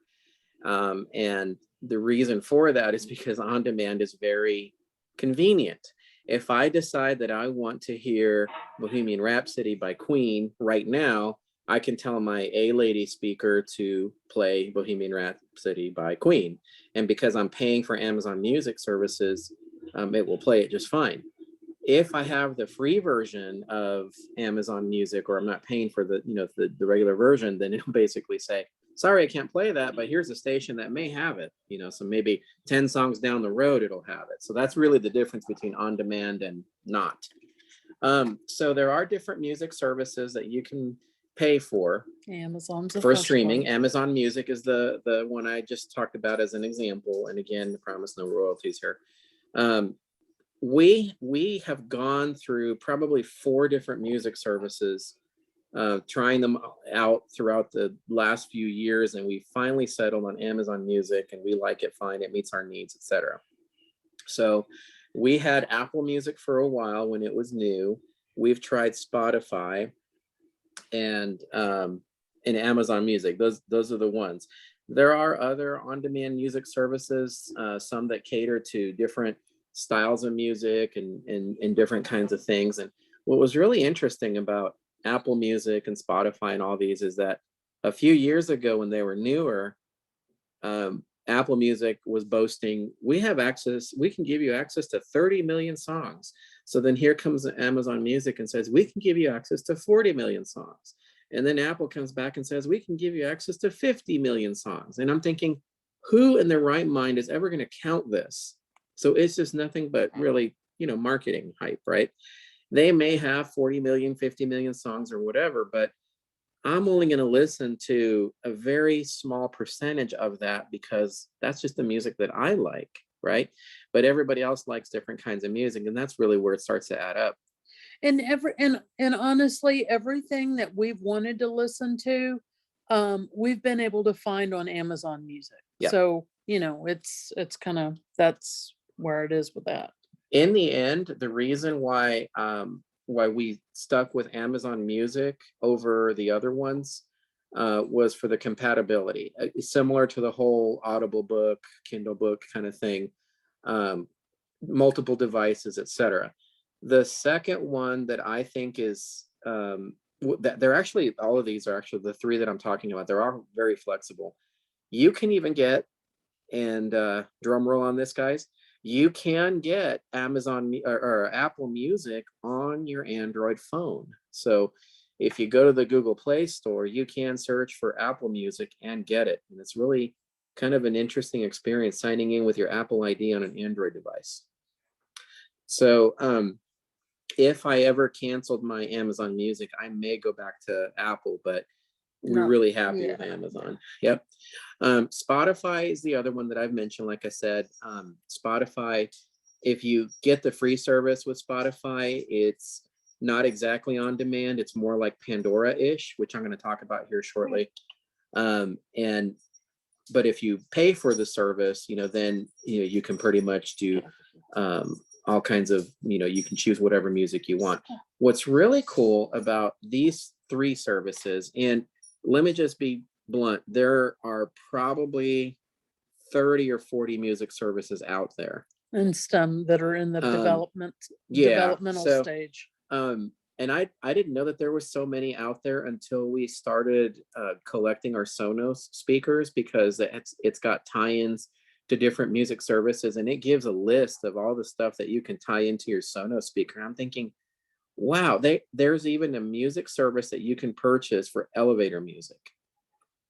And the reason for that is because on demand is very convenient. If I decide that I want to hear Bohemian Rhapsody by Queen right now, I can tell my A-Lady speaker to play Bohemian Rhapsody by Queen. And because I'm paying for Amazon Music services, it will play it just fine. If I have the free version of Amazon Music, or I'm not paying for the regular version, then it'll basically say, sorry, I can't play that, but here's a station that may have it, so maybe 10 songs down the road, it'll have it. So that's really the difference between on demand and not. So there are different music services that you can pay for Amazon's the for first streaming. one. Amazon Music is the one I just talked about as an example. And again, I promise no royalties here. We have gone through probably 4 different music services, trying them out throughout the last few years, and we finally settled on Amazon Music, and we like it fine. It meets our needs, etc. So we had Apple Music for a while when it was new. We've tried Spotify and Amazon Music. Those are the ones. There are other on-demand music services, some that cater to different styles of music and different kinds of things. And what was really interesting about Apple Music and Spotify and all these is that a few years ago when they were newer, Apple Music was boasting, we can give you access to 30 million songs. So then here comes Amazon Music and says, we can give you access to 40 million songs. And then Apple comes back and says, we can give you access to 50 million songs. And I'm thinking, who in their right mind is ever going to count this? So it's just nothing but really, marketing hype, right? They may have 40 million, 50 million songs or whatever, but I'm only going to listen to a very small percentage of that because that's just the music that I like, right? But everybody else likes different kinds of music, and that's really where it starts to add up. And honestly, everything that we've wanted to listen to, we've been able to find on Amazon Music. Yep. So, it's kind of, that's where it is with that. In the end, the reason why we stuck with Amazon Music over the other ones was for the compatibility, similar to the whole Audible book, Kindle book kind of thing, multiple devices, etc. The second one that I think is that they're actually, all of these are actually the 3 that I'm talking about. They're all very flexible. You can even get, and drum roll on this, guys, you can get Amazon or Apple Music on your Android phone. So if you go to the Google Play Store, you can search for Apple Music and get it. And it's really kind of an interesting experience signing in with your Apple ID on an Android device. So if I ever canceled my Amazon Music, I may go back to Apple, but we're really happy with Amazon. Yep. Spotify is the other one that I've mentioned. Like I said, Spotify, if you get the free service with Spotify, it's not exactly on demand. It's more like Pandora-ish, which I'm going to talk about here shortly. But if you pay for the service, then you can pretty much do all kinds of, you can choose whatever music you want. What's really cool about these 3 services, and let me just be blunt, there are probably 30 or 40 music services out there. And some that are in the developmental stage. and I didn't know that there were so many out there until we started collecting our Sonos speakers, because it's got tie-ins to different music services, and it gives a list of all the stuff that you can tie into your Sonos speaker. I'm thinking, wow, there's even a music service that you can purchase for elevator music.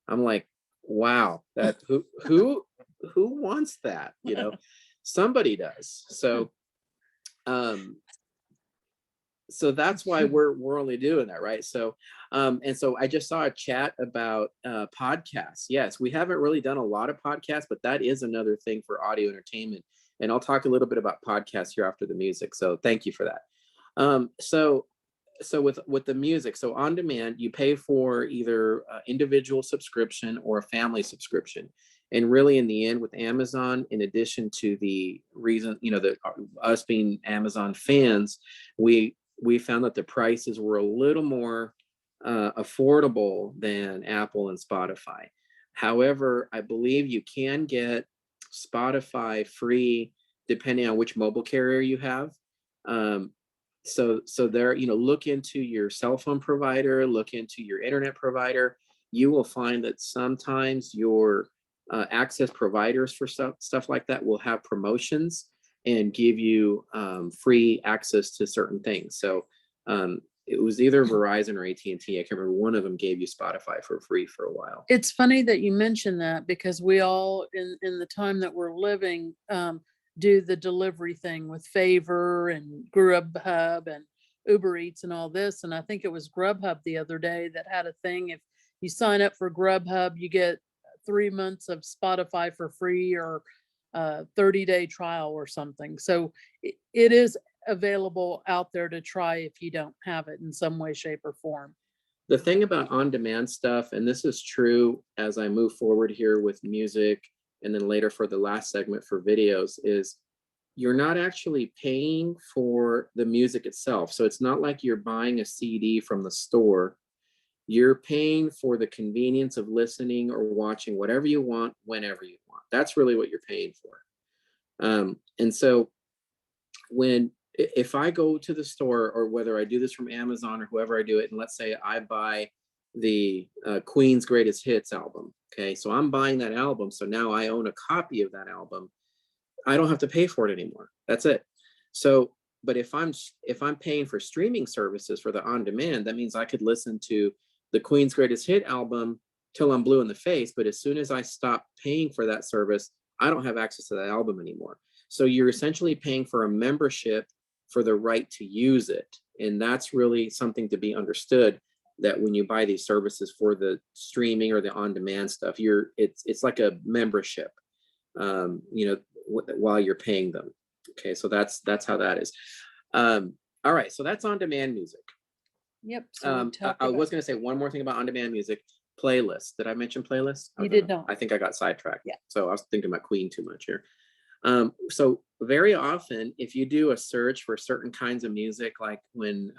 I'm like, wow, that who wants that? You know, somebody does. So so that's why we're only doing that, right? So and so I just saw a chat about podcasts. Yes, we haven't really done a lot of podcasts, but that is another thing for audio entertainment, and I'll talk a little bit about podcasts here after the music. So thank you for that. So with the music, so on demand, you pay for either individual subscription or a family subscription. And really, in the end, with Amazon, in addition to the reason, you know, that us being Amazon fans, we found that the prices were a little more affordable than Apple and Spotify. However, I believe you can get Spotify free depending on which mobile carrier you have. So there, you know, look into your cell phone provider, look into your internet provider. You will find that sometimes your access providers for stuff like that will have promotions and give you free access to certain things. So it was either Verizon or AT&T. I can't remember. One of them gave you Spotify for free for a while. It's funny that you mentioned that, because we all in the time that we're living do the delivery thing with Favor and Grubhub and Uber Eats and all this. And I think it was Grubhub the other day that had a thing. If you sign up for Grubhub, you get 3 months of Spotify for free, or 30-day trial or something. So it is available out there to try if you don't have it in some way, shape, or form. The thing about on-demand stuff, and this is true as I move forward here with music, and then later for the last segment for videos, is you're not actually paying for the music itself. So it's not like you're buying a CD from the store. You're paying for the convenience of listening or watching whatever you want, whenever you want. That's really what you're paying for. And so if I go to the store, or whether I do this from Amazon or whoever I do it, and let's say I buy the Queen's Greatest Hits album. Okay, so I'm buying that album. So now I own a copy of that album. I don't have to pay for it anymore. That's it. So, but if I'm paying for streaming services for the on-demand, that means I could listen to the Queen's Greatest Hit album till I'm blue in the face. But as soon as I stop paying for that service, I don't have access to that album anymore. So you're essentially paying for a membership for the right to use it. And that's really something to be understood, that when you buy these services for the streaming or the on-demand stuff, it's like a membership, you know, while you're paying them. Okay, so that's how that is. All right, so that's on-demand music. Yep. So I was going to say one more thing about on-demand music. Playlists. Did I mention playlists? You did not. I think I got sidetracked. Yeah. So I was thinking about Queen too much here. So very often, if you do a search for certain kinds of music, like when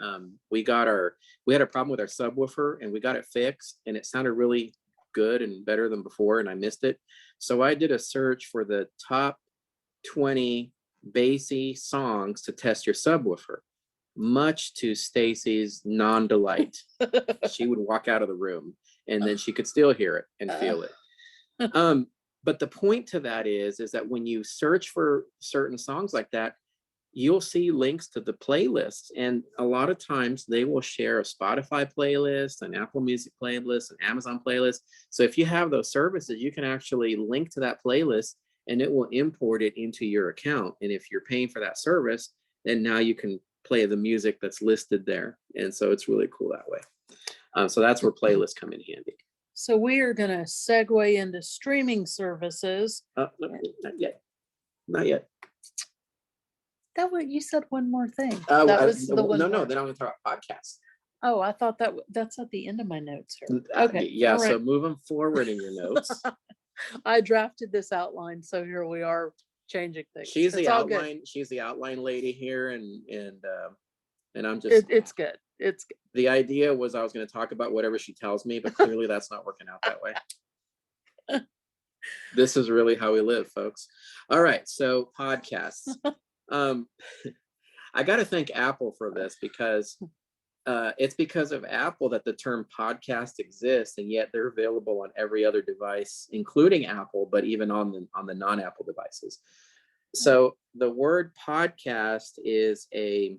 we had a problem with our subwoofer and we got it fixed, and it sounded really good and better than before, and I missed it. So I did a search for the top 20 bassy songs to test your subwoofer, much to Stacie's non-delight. She would walk out of the room, and then she could still hear it and feel it. But the point to that is that when you search for certain songs like that, you'll see links to the playlists. And a lot of times they will share a Spotify playlist, an Apple Music playlist, an Amazon playlist. So if you have those services, you can actually link to that playlist and it will import it into your account. And if you're paying for that service, then now you can play the music that's listed there. And so it's really cool that way. So that's where playlists come in handy. So we are going to segue into streaming services. Not yet. Not yet. That what you said one more thing. That was the one. No, more. then I'm going to talk about podcasts. Oh, I thought that's at the end of my notes here. Okay. Yeah. All right. So moving forward in your notes. I drafted this outline, so here we are changing things. She's It's the all outline. good. She's the outline lady here, and I'm just. It's good. It's good. The idea was I was going to talk about whatever she tells me, but clearly that's not working out that way. This is really how we live, folks. All right, so podcasts. I got to thank Apple for this, because it's because of Apple that the term podcast exists, and yet they're available on every other device, including Apple, but even on the non-Apple devices. So the word podcast is a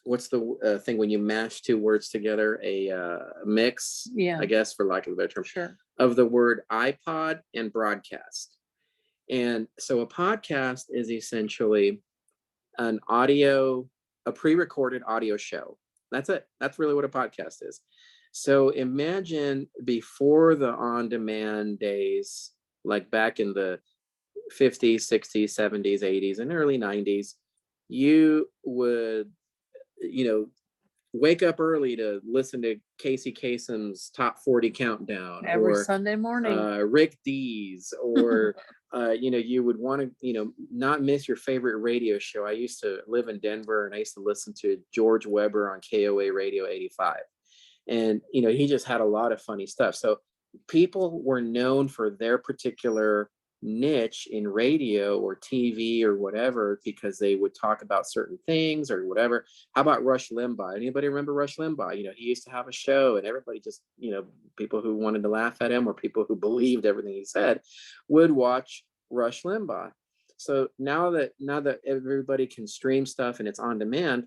what's the thing when you mash two words together? A mix, Yeah, I guess, for lack of a better term, sure. of the word iPod and broadcast. And so a podcast is essentially a pre-recorded audio show. That's it. That's really what a podcast is. So imagine before the on-demand days, like back in the 50s, 60s, 70s, 80s, and early 90s, you would, wake up early to listen to Casey Kasem's Top 40 Countdown, Every or Sunday morning. Rick Dees, or you would want to, not miss your favorite radio show. I used to live in Denver, and I used to listen to George Weber on KOA Radio 85, and he just had a lot of funny stuff. So people were known for their particular niche in radio or TV or whatever, because they would talk about certain things or whatever. How about Rush Limbaugh? Anybody remember Rush Limbaugh? He used to have a show, and everybody just, people who wanted to laugh at him or people who believed everything he said would watch Rush Limbaugh. So now that everybody can stream stuff and it's on demand,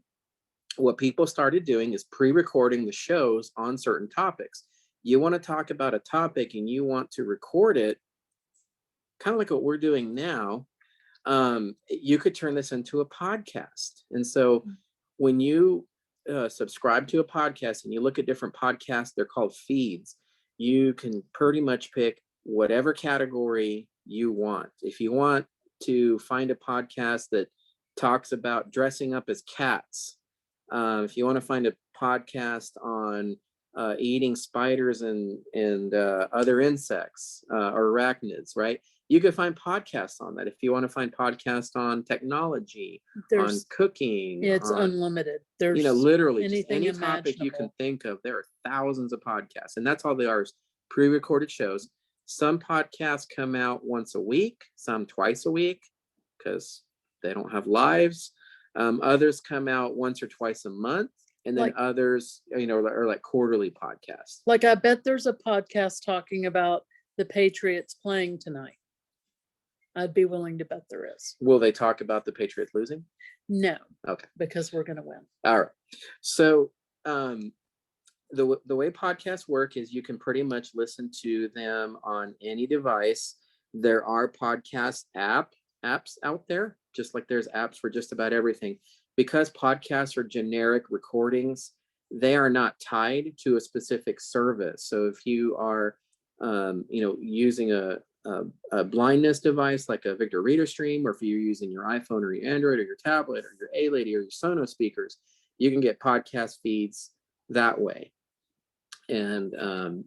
what people started doing is pre-recording the shows on certain topics. You want to talk about a topic and you want to record it, kind of like what we're doing now. You could turn this into a podcast. And so when you subscribe to a podcast and you look at different podcasts, they're called feeds. You can pretty much pick whatever category you want. If you want to find a podcast that talks about dressing up as cats, if you want to find a podcast on eating spiders and other insects or arachnids, right? You could find podcasts on that. If you want to find podcasts on technology, on cooking, It's on, unlimited. There's literally anything any topic you can imaginable. think of. There are thousands of podcasts, and that's all they are, is pre-recorded shows. Some podcasts come out once a week, some twice a week, because they don't have lives. Others come out once or twice a month. And then others, are like quarterly podcasts. Like, I bet there's a podcast talking about the Patriots playing tonight. I'd be willing to bet there is. Will they talk about the Patriots losing? No. Okay. Because we're going to win. All right. So the way podcasts work is you can pretty much listen to them on any device. There are podcast apps out there, just like there's apps for just about everything. Because podcasts are generic recordings, they are not tied to a specific service. So if you are, using a blindness device like a Victor Reader Stream, or if you're using your iPhone or your Android or your tablet or your A-Lady or your Sonos speakers, you can get podcast feeds that way. And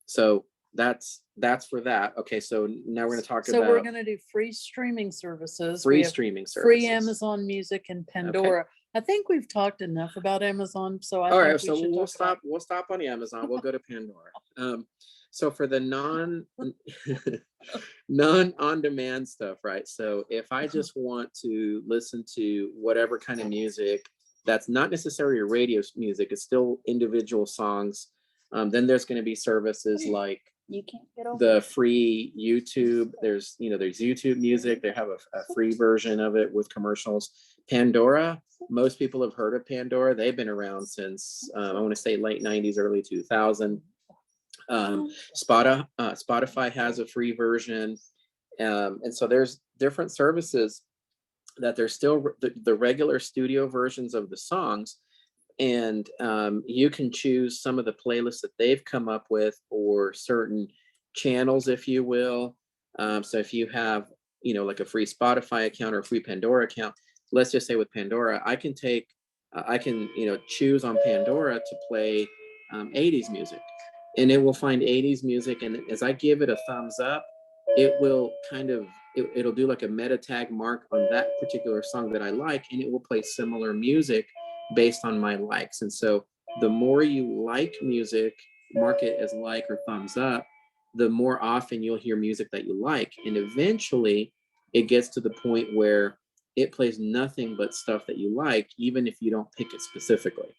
so that's for that. Okay, so now we're going to talk about. So we're going to do free streaming services. Free We have streaming services. free Amazon Music and Pandora. I think we've talked enough about Amazon, so All think right, we so should we'll talk about- stop. We'll stop on Amazon. We'll go to Pandora. So for the non on-demand stuff, right? So if I just want to listen to whatever kind of music that's not necessarily radio music, it's still individual songs. Then there's going to be services like You can't get over the free YouTube. There's YouTube Music. They have a free version of it with commercials. Pandora, most people have heard of Pandora. They've been around since I want to say late 90s, early 2000. Spotify has a free version. And so there's different services that there's still the regular studio versions of the songs. And you can choose some of the playlists that they've come up with, or certain channels, if you will. So if you have, like a free Spotify account or a free Pandora account, let's just say with Pandora, I can choose on Pandora to play 80s music, and it will find 80s music. And as I give it a thumbs up, it will it'll do like a meta tag mark on that particular song that I like, and it will play similar music based on my likes. And so the more you like music, mark it as like or thumbs up, the more often you'll hear music that you like. And eventually it gets to the point where it plays nothing but stuff that you like, even if you don't pick it specifically.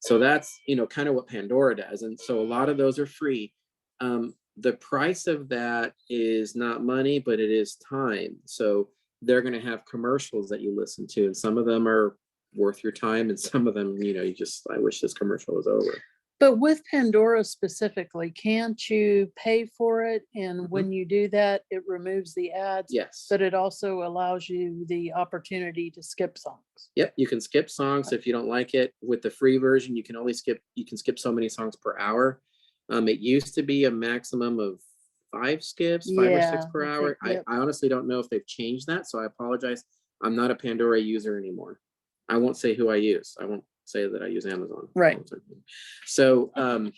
So that's, kind of what Pandora does. And so a lot of those are free. The price of that is not money, but it is time. So they're going to have commercials that you listen to, and some of them are worth your time, and some of them, I wish this commercial was over. But with Pandora specifically, can't you pay for it? And when you do that, it removes the ads. Yes. But it also allows you the opportunity to skip songs. Yep, you can skip songs if you don't like it. With the free version, you can skip so many songs per hour. It used to be a maximum of 5 skips, 5 or 6 per hour. I honestly don't know if they've changed that, so I apologize. I'm not a Pandora user anymore. I won't say who I use. I won't say that I use Amazon. Right. So, all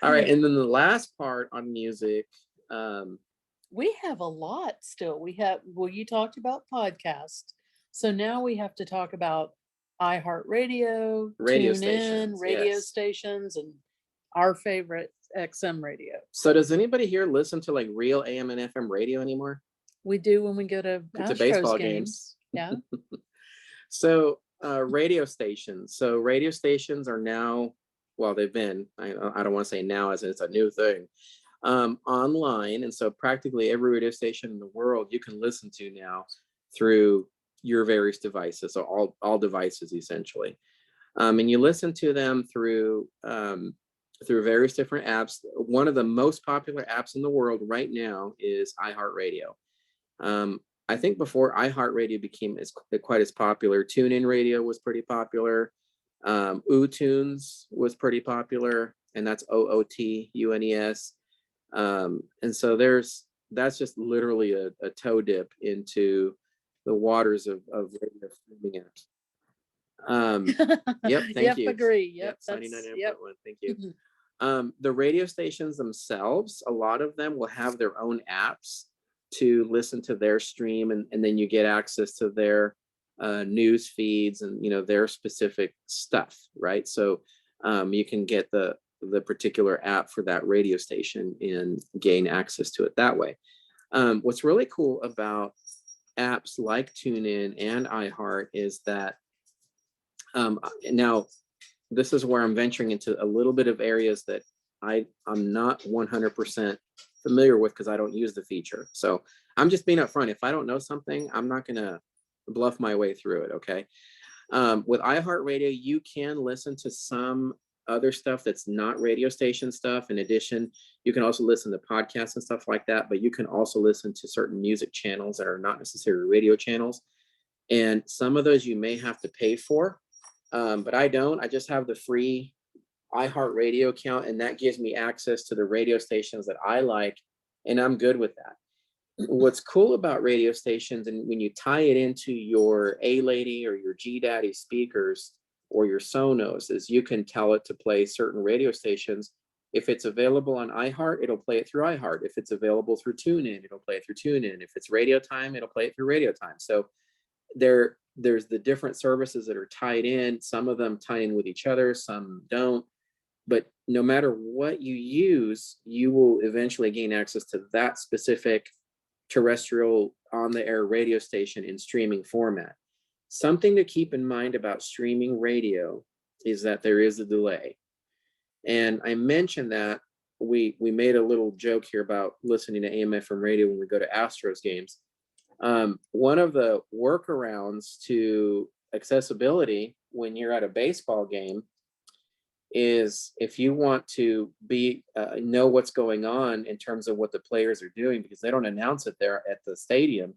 right. And then the last part on music. We have a lot still. You talked about podcasts. So now we have to talk about iHeartRadio, Radio TuneIn, radio stations, and our favorite XM radio. So does anybody here listen to like real AM and FM radio anymore? We do when we go to Astros baseball games. Yeah. So radio stations. So radio stations are now, well, they've been, I don't want to say now as in it's a new thing, online. And so practically every radio station in the world you can listen to now through your various devices. So all devices essentially. And you listen to them through various different apps. One of the most popular apps in the world right now is iHeartRadio. I think before iHeartRadio became quite as popular, TuneIn Radio was pretty popular. UTunes was pretty popular, and that's OOTUNES. And so that's just literally a toe dip into the waters of radio streaming apps. Yep, thank you. Agree. Yep, 99.1. Thank you. The radio stations themselves, a lot of them will have their own apps to listen to their stream, and then you get access to their news feeds and their specific stuff, right? So you can get the particular app for that radio station and gain access to it that way. What's really cool about apps like TuneIn and iHeart is that now this is where I'm venturing into a little bit of areas that I'm not 100% familiar with because I don't use the feature. So I'm just being upfront. If I don't know something, I'm not going to bluff my way through it. Okay. With iHeartRadio, you can listen to some other stuff that's not radio station stuff. In addition, you can also listen to podcasts and stuff like that, but you can also listen to certain music channels that are not necessarily radio channels. And some of those you may have to pay for, but I don't. I just have the free iHeartRadio account, and that gives me access to the radio stations that I like, and I'm good with that. What's cool about radio stations, and when you tie it into your A-Lady or your G-Daddy speakers or your Sonos, is you can tell it to play certain radio stations. If it's available on iHeart, it'll play it through iHeart. If it's available through TuneIn, it'll play it through TuneIn. If it's Radio Time, it'll play it through Radio Time. So there's the different services that are tied in. Some of them tie in with each other, some don't. But no matter what you use, you will eventually gain access to that specific terrestrial on-the-air radio station in streaming format. Something to keep in mind about streaming radio is that there is a delay. And I mentioned that we made a little joke here about listening to AM/FM radio when we go to Astros games. One of the workarounds to accessibility when you're at a baseball game is if you want to know what's going on in terms of what the players are doing, because they don't announce it there at the stadium,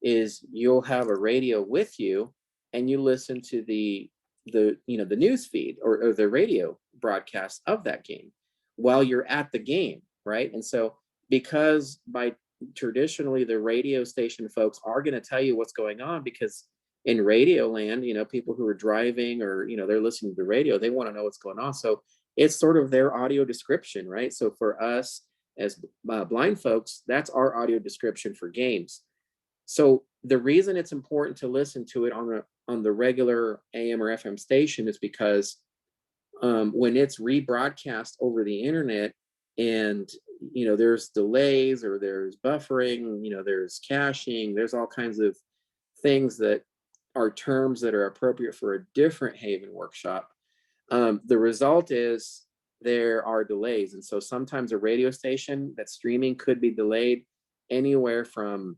is you'll have a radio with you and you listen to the news feed or the radio broadcast of that game while you're at the game, right? And so because traditionally the radio station folks are going to tell you what's going on, because in radio land, people who are driving or, they're listening to the radio, they want to know what's going on. So it's sort of their audio description, right? So for us as blind folks, that's our audio description for games. So the reason it's important to listen to it on the regular AM or FM station is because when it's rebroadcast over the internet and there's delays or there's buffering, there's caching, there's all kinds of things that are terms that are appropriate for a different HAVIN workshop. The result is there are delays. And so sometimes a radio station that's streaming could be delayed anywhere from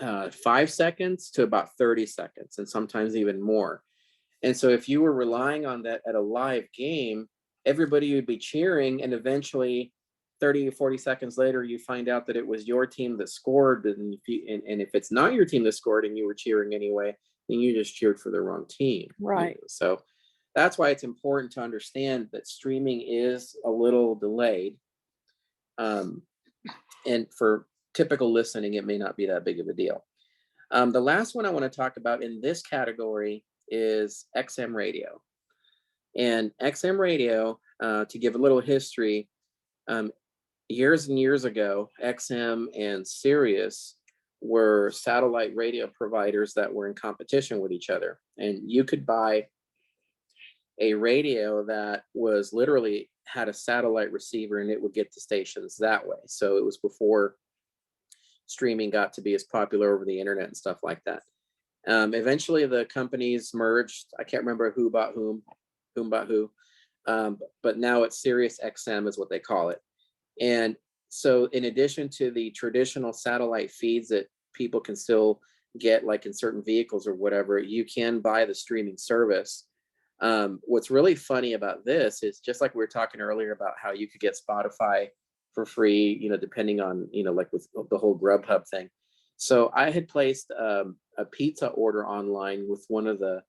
5 seconds to about 30 seconds, and sometimes even more. And so if you were relying on that at a live game, everybody would be cheering, and eventually 30 or 40 seconds later, you find out that it was your team that scored. And if it's not your team that scored and you were cheering anyway, then you just cheered for the wrong team. Right. So that's why it's important to understand that streaming is a little delayed. And for typical listening, it may not be that big of a deal. The last one I want to talk about in this category is XM radio. And XM radio, to give a little history, years and years ago, XM and Sirius were satellite radio providers that were in competition with each other. And you could buy a radio that was literally had a satellite receiver and it would get to stations that way. So it was before streaming got to be as popular over the internet and stuff like that. Eventually the companies merged. I can't remember who bought whom bought who, but now it's Sirius XM is what they call it. And so in addition to the traditional satellite feeds that people can still get, like in certain vehicles or whatever, you can buy the streaming service. What's really funny about this is, just like we were talking earlier about how you could get Spotify for free, depending on, like with the whole Grubhub thing. So I had placed a pizza order online with one of the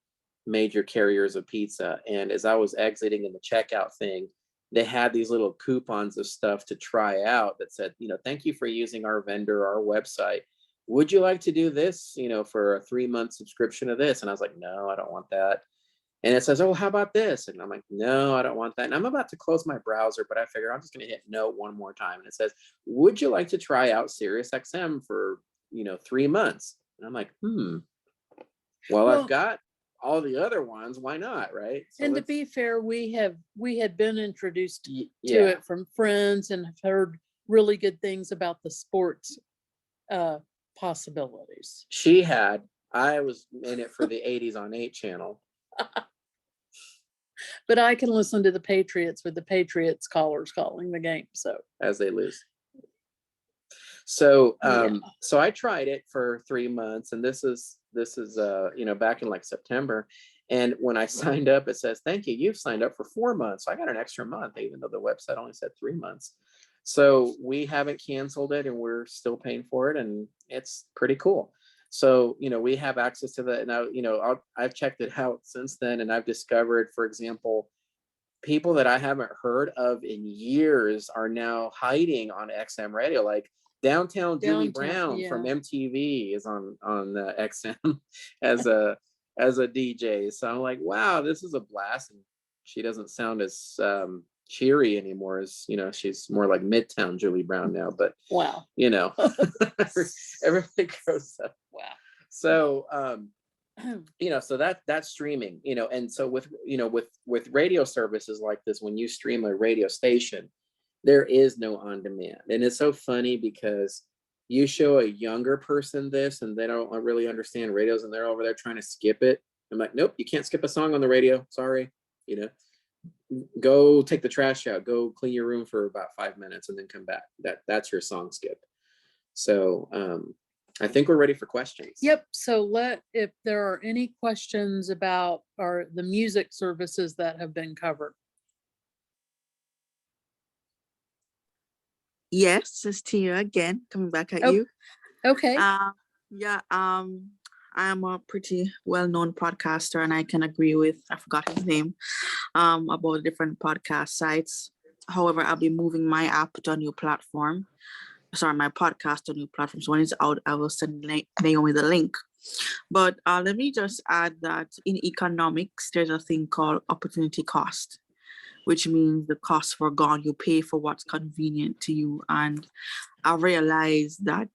major carriers of pizza. And as I was exiting in the checkout thing, they had these little coupons of stuff to try out that said, thank you for using our vendor, our website. Would you like to do this, for a 3-month subscription of this? And I was like, no, I don't want that. And it says, oh, how about this? And I'm like, no, I don't want that. And I'm about to close my browser, but I figure I'm just going to hit no one more time. And it says, would you like to try out Sirius XM for, 3 months? And I'm like, well, I've got all the other ones. Why not? Right. So and to be fair, we had been introduced to yeah. it from friends and have heard really good things about the sports possibilities. She had. I was in it for the 80s on 8 channel. But I can listen to the Patriots with the Patriots callers calling the game. So as they lose. So so I tried it for 3 months, and this is back in like September. And when I signed up, it says, thank you, you've signed up for 4 months. So I got an extra month, even though the website only said 3 months. So we haven't canceled it, and we're still paying for it, and it's pretty cool. So, we have access to that now. I've checked it out since then, and I've discovered, for example, people that I haven't heard of in years are now hiding on XM radio. Like Downtown Julie Brown from MTV is on XM as a DJ. So I'm like, wow, this is a blast. And she doesn't sound as cheery anymore, as she's more like Midtown Julie Brown now. But wow, everything grows up. Wow. So so that's streaming, and so with radio services like this, when you stream a radio station, there is no on demand. And it's so funny because you show a younger person this and they don't really understand radios, and they're over there trying to skip it. I'm like, nope, you can't skip a song on the radio. Sorry. Go take the trash out, go clean your room for about 5 minutes and then come back. That's your song skip. So I think we're ready for questions. Yep. So if there are any questions about the music services that have been covered. Yes, it's Tia again, coming back at you. Okay. I'm a pretty well-known podcaster, and I can agree with, I forgot his name, about different podcast sites. However, I'll be moving my app to a new platform. Sorry, my podcast to a new platform. So when it's out, I will send Naomi the link. But let me just add that in economics, there's a thing called opportunity cost, which means the cost forgone. You pay for what's convenient to you. And I realized that,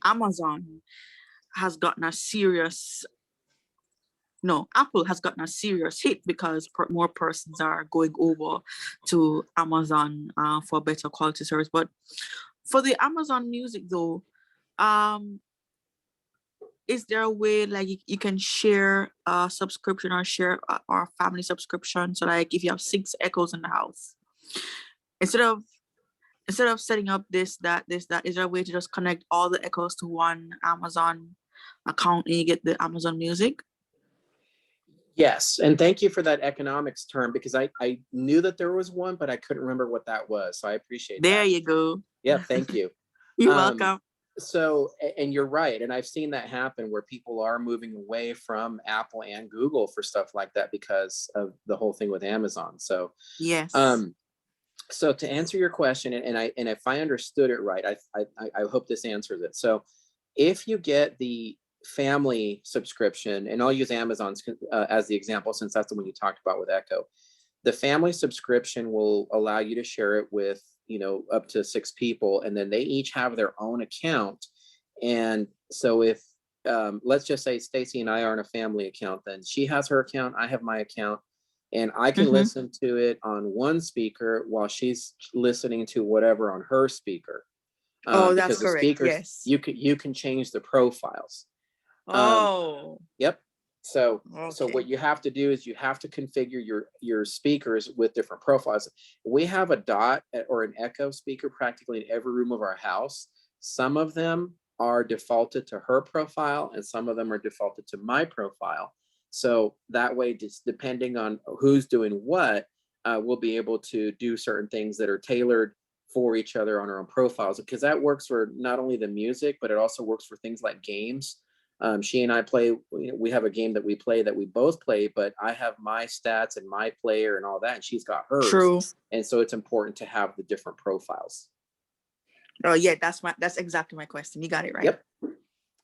Amazon has gotten a serious no, Apple has gotten a serious hit because more persons are going over to Amazon for better quality service. But for the Amazon Music though, is there a way like you can share a subscription or share or family subscription? So like if you have 6 echoes in the house, instead of setting up this, that, is there a way to just connect all the echoes to one Amazon account and you get the Amazon Music? Yes, and thank you for that economics term, because I knew that there was one, but I couldn't remember what that was. So I appreciate There that. you go. Yeah, thank you. You're welcome. So, and you're right. And I've seen that happen where people are moving away from Apple and Google for stuff like that because of the whole thing with Amazon. So, Yes. so to answer your question, and if I understood it right, I hope this answers it. So if you get the family subscription, and I'll use Amazon's as the example, since that's the one you talked about with Echo, the family subscription will allow you to share it with, you know, up to 6 people, and then they each have their own account. And so if let's just say Stacie and I are in a family account, then she has her account, I have my account, and I can listen to it on one speaker while she's listening to whatever on her speaker. Oh, that's because the correct. speakers, Yes. you can change the profiles. Oh. Yep. So Okay. what you have to do is you have to configure your speakers with different profiles. We have a dot or an echo speaker practically in every room of our house. Some of them are defaulted to her profile and some of them are defaulted to my profile. So that way, just depending on who's doing what, we'll be able to do certain things that are tailored for each other on our own profiles, because that works for not only the music, but it also works for things like games. She and I play, we have a game that we play that we both play, but I have my stats and my player and all that, and she's got hers. True. And so it's important to have the different profiles. Oh yeah, that's exactly my question. You got it right. Yep.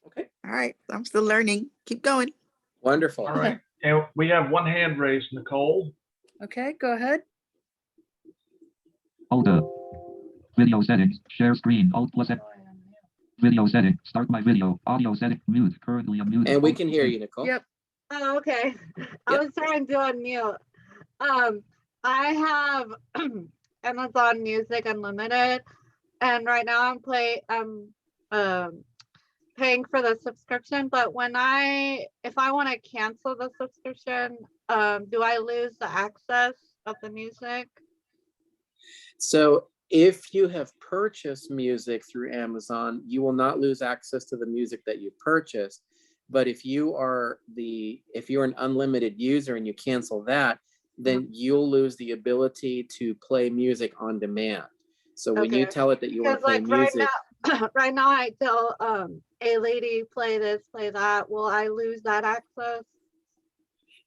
Okay. All right. I'm still learning. Keep going. Wonderful. All right. And we have one hand raised, Nicole. Okay, go ahead. Hold up. Video settings. Share screen. Alt+F. Video setting. Start my video. Audio setting. Mute. Currently unmuted. And we can hear you, Nicole. Yep. Oh, okay. I was trying to unmute. I have Amazon Music Unlimited, and right now I'm paying for the subscription. But if I want to cancel the subscription, do I lose the access of the music? So if you have purchased music through Amazon, you will not lose access to the music that you purchased. But if you are an unlimited user and you cancel that, then you'll lose the ability to play music on demand. So when you tell it that you want to play music, right now I tell a lady play this, play that. Will I lose that access?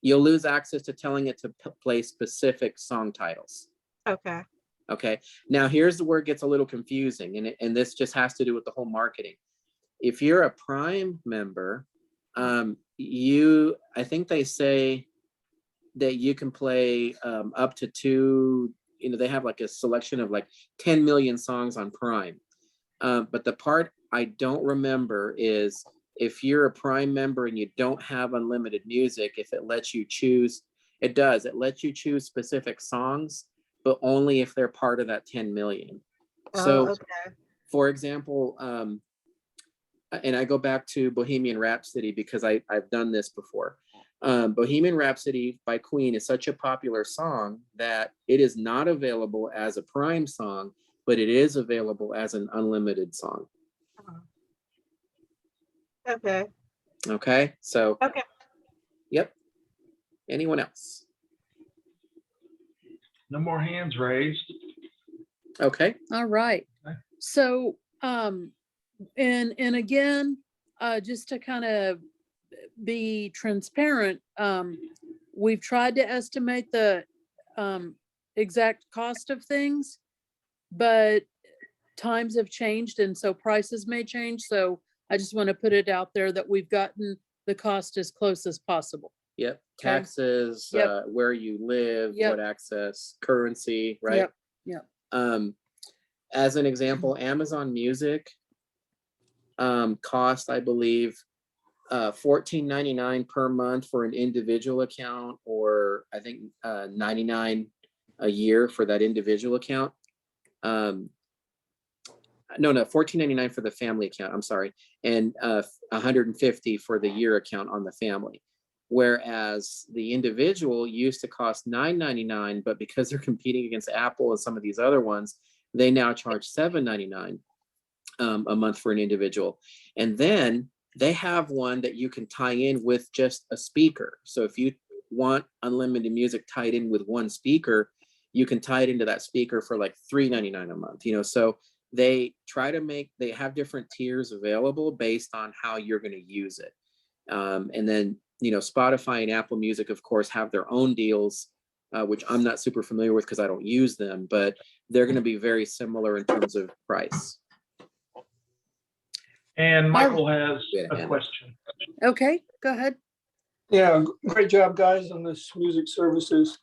you'll lose access to telling it to play specific song titles. Okay. Okay. Now here's where it gets a little confusing, and this just has to do with the whole marketing. If you're a Prime member, I think they say that you can play up to they have like a selection of like 10 million songs on Prime. But the part I don't remember is if you're a Prime member and you don't have unlimited music, if it lets you choose, it lets you choose specific songs, but only if they're part of that 10 million. So, okay. For example, and I go back to Bohemian Rhapsody because I've done this before. Bohemian Rhapsody by Queen is such a popular song that it is not available as a Prime song, but it is available as an unlimited song. Okay. Okay, so. Okay. Yep. Anyone else? No more hands raised. Okay. All right. Okay. So, and again, just to kind of be transparent, we've tried to estimate the exact cost of things, but times have changed and so prices may change. So I just want to put it out there that we've gotten the cost as close as possible. Yep. Taxes, Yep. Where you live, Yep. what access, currency, right? Yep. As an example, Amazon Music cost, I believe, $14.99 per month for an individual account, or I think $99 a year for that individual account. No, $14.99 for the family account. I'm sorry, and $150 for the year account on the family. Whereas the individual used to cost $9.99, but because they're competing against Apple and some of these other ones, they now charge $7.99 a month for an individual. And then they have one that you can tie in with just a speaker. So if you want unlimited music tied in with one speaker, you can tie it into that speaker for like $3.99 a month. You know, so they try to they have different tiers available based on how you're going to use it. And then, you know, Spotify and Apple Music, of course, have their own deals, which I'm not super familiar with because I don't use them, but they're going to be very similar in terms of price. And Michael has a question. Okay, go ahead. Yeah, great job, guys, on this music services.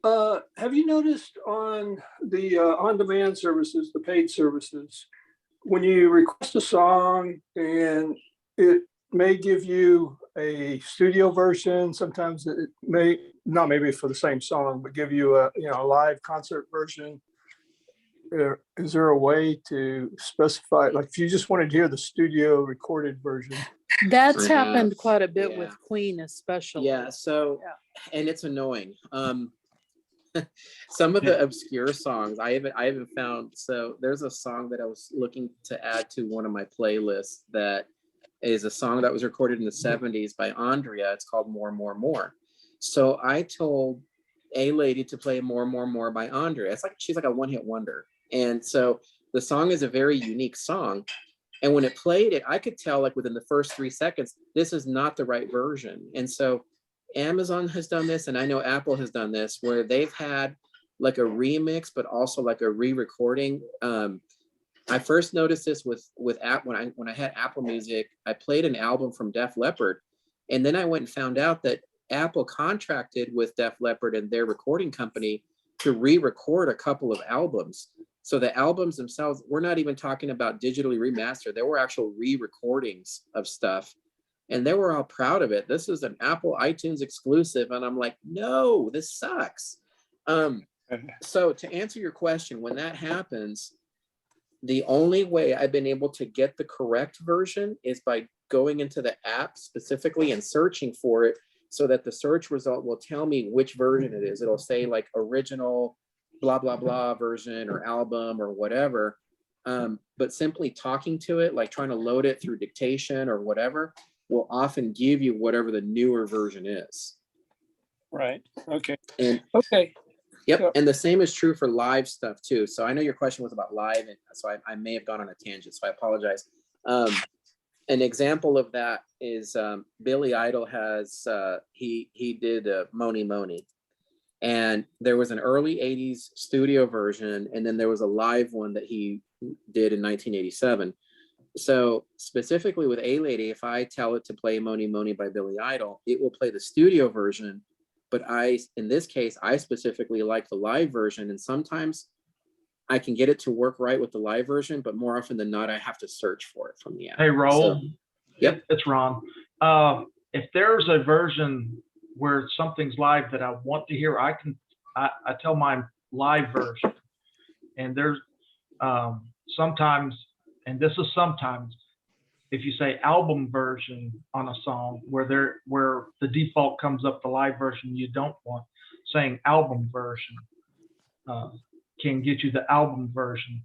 Have you noticed on the on-demand services, the paid services, when you request a song and it may give you a studio version, sometimes it may not maybe for the same song, but give you a live concert version? Is there a way to specify, like if you just wanted to hear the studio recorded version? That's happened quite a bit with Queen, especially. Yeah. So, and it's annoying. Some of the obscure songs I haven't found. So there's a song that I was looking to add to one of my playlists that is a song that was recorded in the 70s by Andrea. It's called More, More, More. So I told a lady to play More, More, More by Andrea. It's like, she's like a one-hit wonder. And so the song is a very unique song. And when it played it, I could tell like within the first 3 seconds, this is not the right version. And so Amazon has done this, and I know Apple has done this, where they've had like a remix, but also like a re-recording. I first noticed this with app when I had Apple Music. I played an album from Def Leppard, and then I went and found out that Apple contracted with Def Leppard and their recording company to re-record a couple of albums. So the albums themselves, we're not even talking about digitally remastered. There were actual re-recordings of stuff, and they were all proud of it. This is an Apple iTunes exclusive, and I'm like, no, this sucks. So to answer your question, when that happens, the only way I've been able to get the correct version is by going into the app specifically and searching for it, so that the search result will tell me which version it is. It'll say like original blah, blah, blah version or album or whatever. But simply talking to it, like trying to load it through dictation or whatever, will often give you whatever the newer version is. Right. Okay. And okay. Yep. And the same is true for live stuff too. So I know your question was about live, and so I may have gone on a tangent, so I apologize. An example of that is Billy Idol has, he did Moni Moni. And there was an early 80s studio version, and then there was a live one that he did in 1987. So specifically with A Lady, if I tell it to play Moni Moni by Billy Idol, it will play the studio version. But in this case, I specifically like the live version. And sometimes I can get it to work right with the live version, but more often than not, I have to search for it from the app. Hey, Raul. So, yep. It's Ron. If there's a version where something's live that I want to hear, I tell my live version. And there's sometimes, and this is sometimes, if you say album version on a song where the default comes up the live version you don't want, saying album version can get you the album version.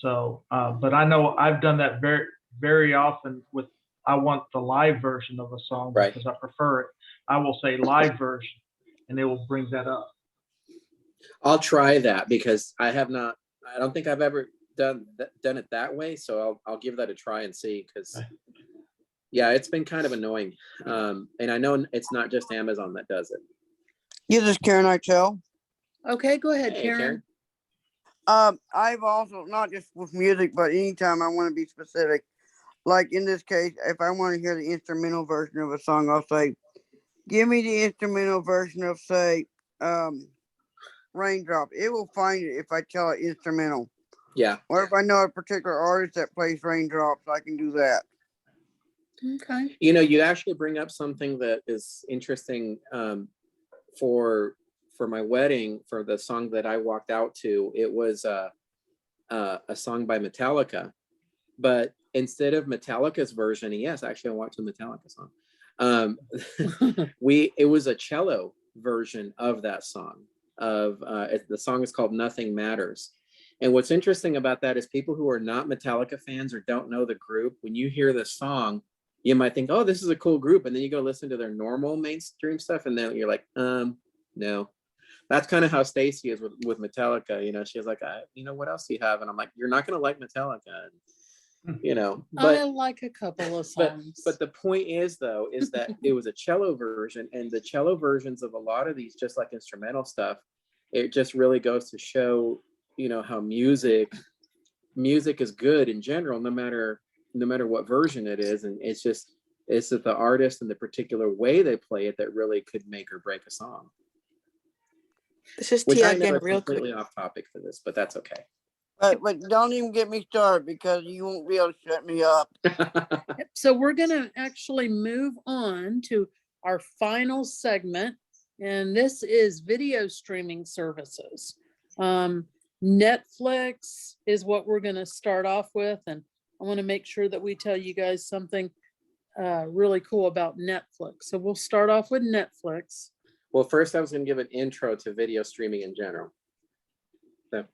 So, but I know I've done that very, very often with, I want the live version of a song because I prefer it. I will say live version, and it will bring that up. I'll try that because I don't think I've ever done it that way. So I'll give that a try and see, because yeah, it's been kind of annoying. And I know it's not just Amazon that does it. Yeah, this is Karen Eichel. Okay, go ahead, Hey, Karen. I've also, not just with music, but anytime I want to be specific, like in this case, if I want to hear the instrumental version of a song, I'll say, give me the instrumental version of, say, Raindrop. It will find it if I tell it instrumental. Yeah. Or if I know a particular artist that plays Raindrops, I can do that. Okay. You know, you actually bring up something that is interesting. For my wedding, for the song that I walked out to, it was a song by Metallica, but instead of Metallica's version, yes, actually I walked to a Metallica song. It was a cello version of that song. The song is called Nothing Matters. And what's interesting about that is people who are not Metallica fans or don't know the group, when you hear the song, you might think, oh, this is a cool group. And then you go listen to their normal mainstream stuff. And then you're like, no. That's kind of how Stacie is with Metallica. You know, she's like, you know, what else do you have? And I'm like, you're not going to like Metallica. You know, but I like a couple of songs. But the point is, though, is that it was a cello version, and the cello versions of a lot of these, just like instrumental stuff, it just really goes to show, you know, how music is good in general, no matter what version it is. And it's that the artist and the particular way they play it that really could make or break a song. This is Which Tia I know again, is real completely quick. off topic for this, but that's okay. But don't even get me started because you won't be able to shut me up. Yep, so we're going to actually move on to our final segment, and this is video streaming services. Netflix is what we're going to start off with, and I want to make sure that we tell you guys something really cool about Netflix. So we'll start off with Netflix. Well, first I was going to give an intro to video streaming in general. So,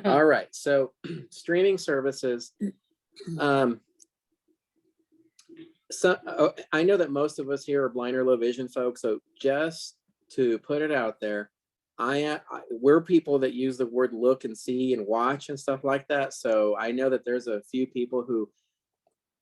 all right. So streaming services. I know that most of us here are blind or low vision folks. So just to put it out there, we're people that use the word look and see and watch and stuff like that. So I know that there's a few people who,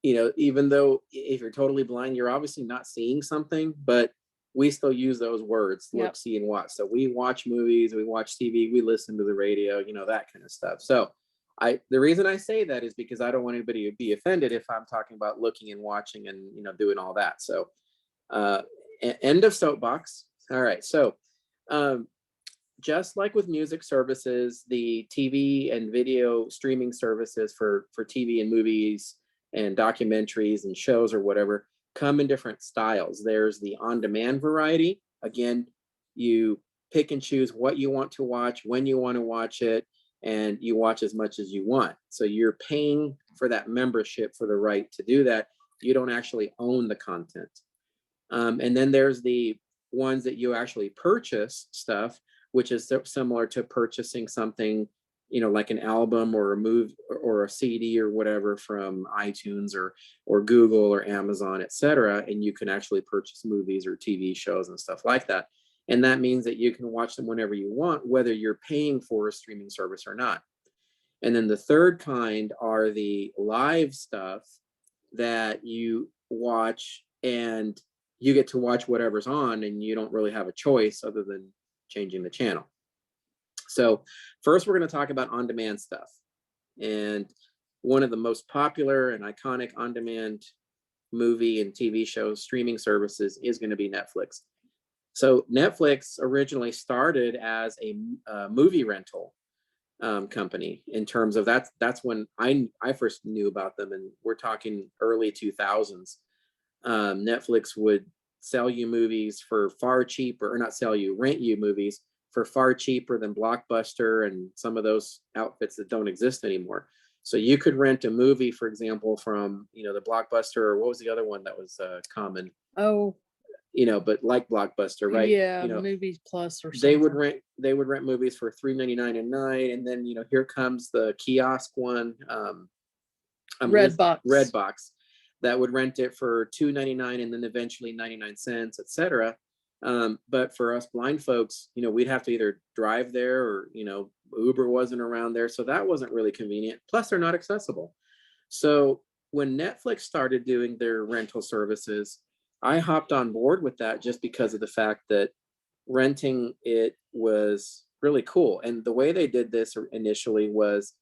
you know, even though if you're totally blind, you're obviously not seeing something, but we still use those words, look, Yep. see, and watch. So we watch movies, we watch TV, we listen to the radio, you know, that kind of stuff. So the reason I say that is because I don't want anybody to be offended if I'm talking about looking and watching and, you know, doing all that. So end of soapbox. All right. So just like with music services, the TV and video streaming services for TV and movies and documentaries and shows or whatever come in different styles. There's the on-demand variety. Again, you pick and choose what you want to watch, when you want to watch it, and you watch as much as you want. So you're paying for that membership for the right to do that. You don't actually own the content. And then there's the ones that you actually purchase stuff, which is similar to purchasing something, you know, like an album or a movie or a CD or whatever from iTunes or Google or Amazon, etc. And you can actually purchase movies or TV shows and stuff like that. And that means that you can watch them whenever you want, whether you're paying for a streaming service or not. And then the third kind are the live stuff that you watch and you get to watch whatever's on and you don't really have a choice other than changing the channel. So first, we're going to talk about on-demand stuff. And one of the most popular and iconic on-demand movie and TV shows streaming services is going to be Netflix. So Netflix originally started as a movie rental company in terms of that's when I first knew about them, and we're talking early 2000s. Netflix would sell you movies for far cheaper, or not sell you, rent you movies for far cheaper than Blockbuster and some of those outfits that don't exist anymore. So you could rent a movie, for example, from, you know, the Blockbuster, or what was the other one that was common? Oh, you know, but like Blockbuster, right? yeah, you know, Movies Plus or something. They would rent movies for $3.99 a night, and then, you know, here comes the kiosk one, Redbox, that would rent it for $2.99 and then eventually 99 cents, etc. But for us blind folks, you know, we'd have to either drive there or, you know, Uber wasn't around there, so that wasn't really convenient. Plus, they're not accessible. So when Netflix started doing their rental services, I hopped on board with that just because of the fact that renting it was really cool. And the way they did this initially was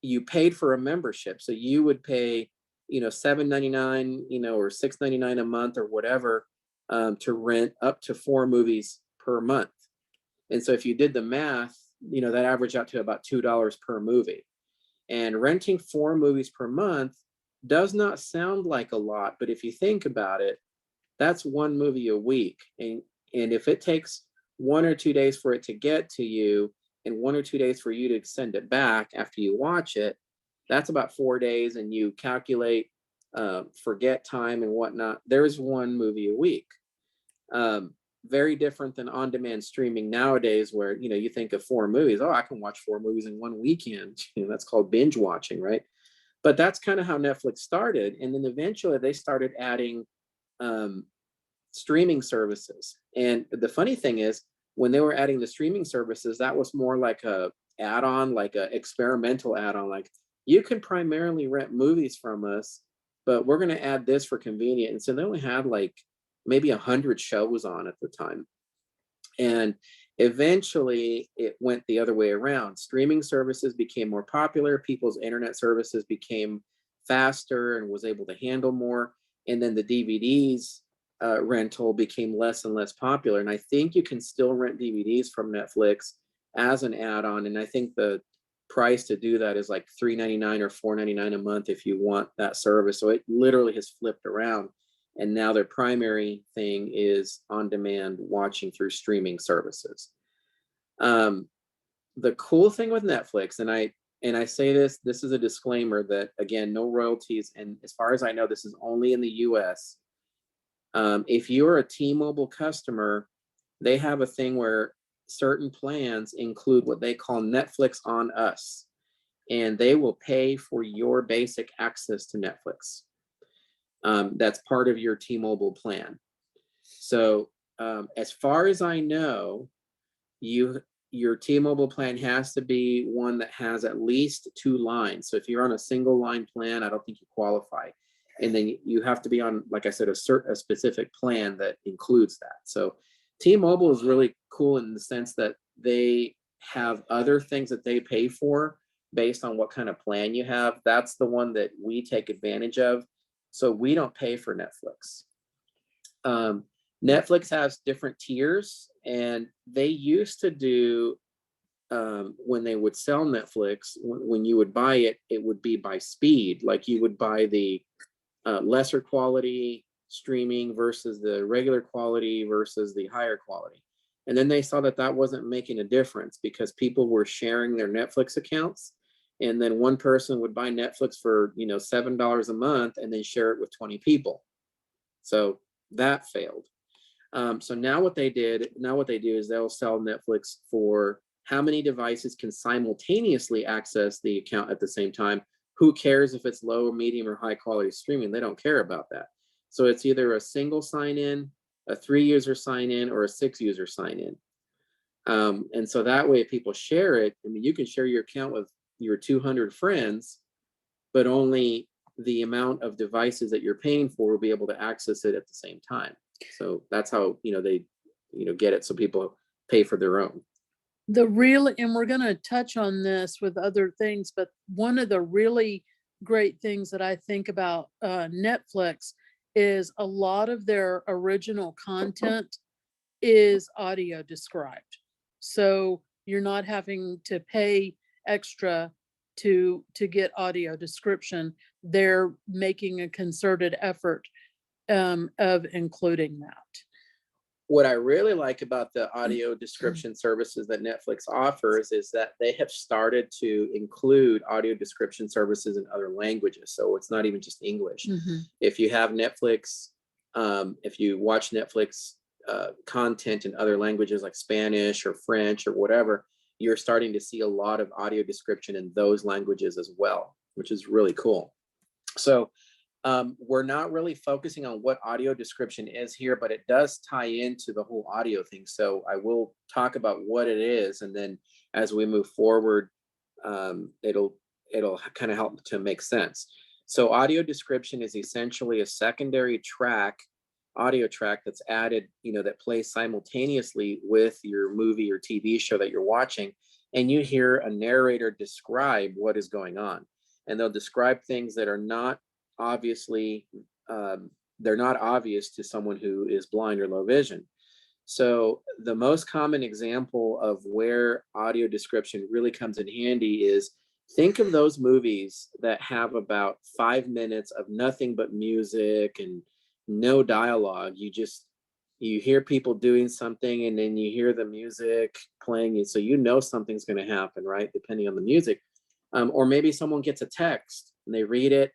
you paid for a membership. So you would pay, you know, $7.99, you know, or $6.99 a month or whatever, to rent up to 4 movies per month. And so if you did the math, you know, that averaged out to about $2 per movie. And renting 4 movies per month does not sound like a lot, but if you think about it, that's one movie a week. And if it takes 1 or 2 days for it to get to you and 1 or 2 days for you to send it back after you watch it, that's about 4 days, and you calculate forget time and whatnot. There's one movie a week. Very different than on-demand streaming nowadays, where you think of 4 movies. Oh, I can watch 4 movies in one weekend. That's called binge watching, right? But that's kind of how Netflix started, and then eventually they started adding streaming services. And the funny thing is, when they were adding the streaming services, that was more like a add-on, like a experimental add-on. Like, you can primarily rent movies from us, but we're going to add this for convenience. And so they only had like maybe 100 shows on at the time. And eventually it went the other way around. Streaming services became more popular. People's internet services became faster and was able to handle more. And then the DVDs rental became less and less popular. And I think you can still rent DVDs from Netflix as an add-on. And I think the price to do that is like $3.99 or $4.99 a month if you want that service. So it literally has flipped around. And now their primary thing is on-demand watching through streaming services. The cool thing with Netflix, and I say this is a disclaimer that, again, no royalties. And as far as I know, this is only in the US. If you're a T-Mobile customer, they have a thing where certain plans include what they call Netflix on Us, and they will pay for your basic access to Netflix. That's part of your T-Mobile plan. So as far as I know, your T-Mobile plan has to be one that has at least 2 lines. So if you're on a single line plan, I don't think you qualify. And then you have to be on, like I said, a specific plan that includes that. So T-Mobile is really cool in the sense that they have other things that they pay for based on what kind of plan you have. That's the one that we take advantage of. So we don't pay for Netflix. Netflix has different tiers, and they used to do, when they would sell Netflix, when you would buy it, it would be by speed. Like, you would buy the lesser quality streaming versus the regular quality versus the higher quality. And then they saw that that wasn't making a difference because people were sharing their Netflix accounts. And then one person would buy Netflix for, $7 a month and then share it with 20 people. So that failed. So now what they do is they'll sell Netflix for how many devices can simultaneously access the account at the same time. Who cares if it's low, medium, or high quality streaming? They don't care about that. So it's either a single sign-in, a 3-user sign-in, or a 6-user sign-in. And so that way people share it. I mean, you can share your account with your 200 friends, but only the amount of devices that you're paying for will be able to access it at the same time. So that's how, they, get it. So people pay for their own. And we're going to touch on this with other things, but one of the really great things that I think about Netflix is a lot of their original content is audio described. So you're not having to pay extra to get audio description. They're making a concerted effort of including that. What I really like about the audio description services that Netflix offers is that they have started to include audio description services in other languages. So it's not even just English. Mm-hmm. If you have Netflix, if you watch Netflix content in other languages like Spanish or French or whatever, you're starting to see a lot of audio description in those languages as well, which is really cool. So we're not really focusing on what audio description is here, but it does tie into the whole audio thing. So I will talk about what it is, and then as we move forward, it'll kind of help to make sense. So audio description is essentially a secondary audio track that's added, that plays simultaneously with your movie or TV show that you're watching, and you hear a narrator describe what is going on, and they'll describe things that are not obviously they're not obvious to someone who is blind or low vision. So the most common example of where audio description really comes in handy is think of those movies that have about 5 minutes of nothing but music and no dialogue. You hear people doing something and then you hear the music playing, and so you know something's going to happen, right? Depending on the music. Or maybe someone gets a text and they read it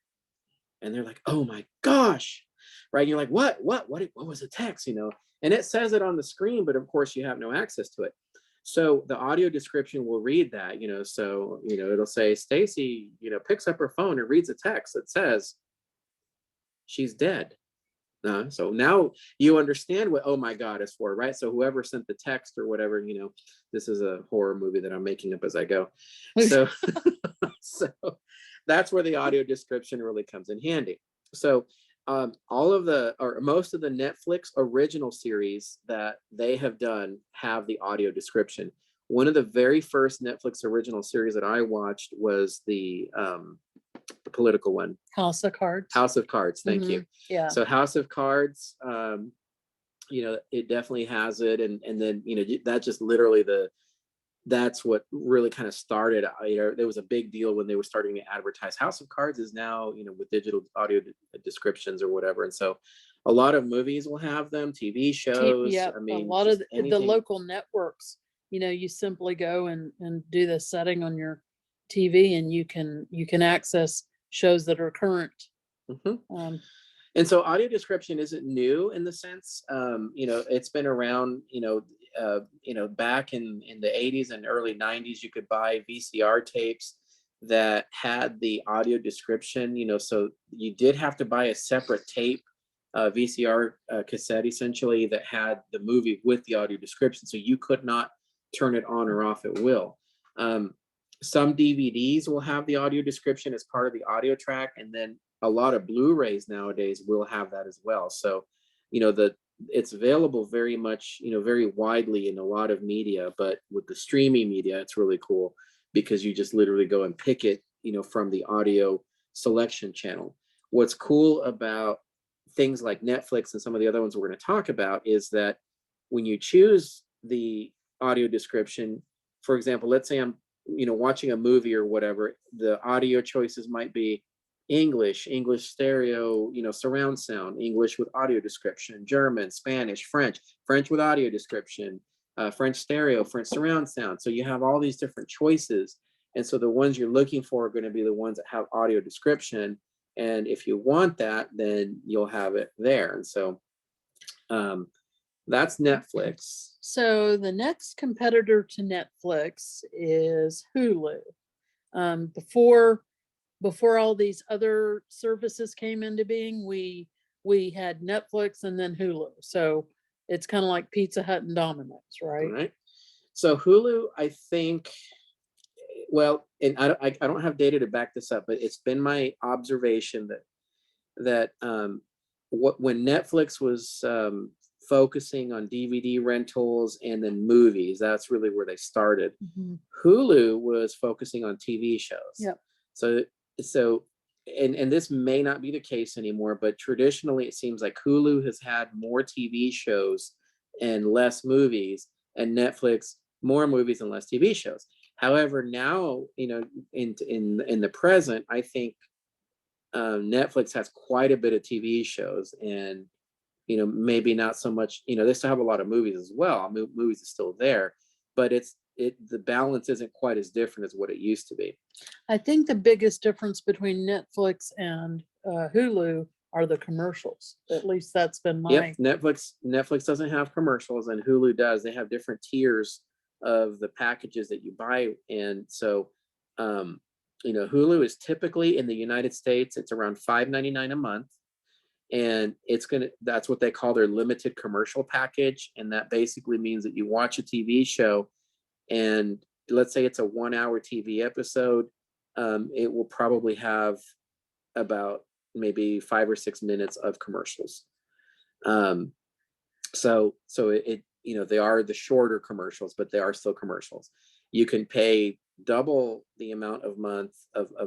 and they're like, oh my gosh, right? And you're like, what was the text, and it says it on the screen, but of course you have no access to it. So the audio description will read that, so it'll say Stacie picks up her phone and reads a text that says she's dead. So now you understand what oh my god is for, right? So whoever sent the text or whatever, this is a horror movie that I'm making up as I go. So so that's where the audio description really comes in handy. So all of or most of the Netflix original series that they have done have the audio description. One of the very first Netflix original series that I watched was the political one, House of Cards. House of Cards. Thank you. Yeah. So House of Cards, it definitely has it, and then that just literally that's what really kind of started. There was a big deal when they were starting to advertise. House of Cards is now, with digital audio descriptions or whatever. And so a lot of movies will have them, TV shows. Yeah, I mean, a lot of the anything. local networks, you simply go and do the setting on your TV and you can access shows that are current. Mm-hmm. And so audio description isn't new in the sense, it's been around, back in the 80s and early 90s, you could buy VCR tapes that had the audio description, so you did have to buy a separate tape, VCR cassette essentially, that had the movie with the audio description. So you could not turn it on or off at will. Some DVDs will have the audio description as part of the audio track, and then a lot of Blu-rays nowadays will have that as well. So, it's available very much, very widely in a lot of media, but with the streaming media, it's really cool because you just literally go and pick it, from the audio selection channel. What's cool about things like Netflix and some of the other ones we're going to talk about is that when you choose the audio description, for example, let's say I'm, watching a movie or whatever, the audio choices might be English stereo, surround sound, English with audio description, German, Spanish, French with audio description, French stereo, French surround sound. So you have all these different choices. And so the ones you're looking for are going to be the ones that have audio description. And if you want that, then you'll have it there. And so that's Netflix. So the next competitor to Netflix is Hulu. Before all these other services came into being, we had Netflix and then Hulu. So it's kind of like Pizza Hut and Domino's, right? Right. So Hulu, I think, well, and I don't have data to back this up, but it's been my observation that when Netflix was focusing on DVD rentals and then movies, that's really where they started. Mm-hmm. Hulu was focusing on TV shows. Yep. So and this may not be the case anymore, but traditionally it seems like Hulu has had more TV shows and less movies, and Netflix more movies and less TV shows. However, now, in the present, I think Netflix has quite a bit of TV shows, and maybe not so much. They still have a lot of movies as well. Movies are still there, but the balance isn't quite as different as what it used to be. I think the biggest difference between Netflix and Hulu are the commercials. At least that's been my. Yep, Netflix doesn't have commercials, and Hulu does. They have different tiers of the packages that you buy, and so Hulu is typically in the United States, it's around $5.99 a month, and that's what they call their limited commercial package, and that basically means that you watch a TV show, and let's say it's a 1-hour TV episode, it will probably have about maybe 5 or 6 minutes of commercials. So they are the shorter commercials, but they are still commercials. You can pay double the amount of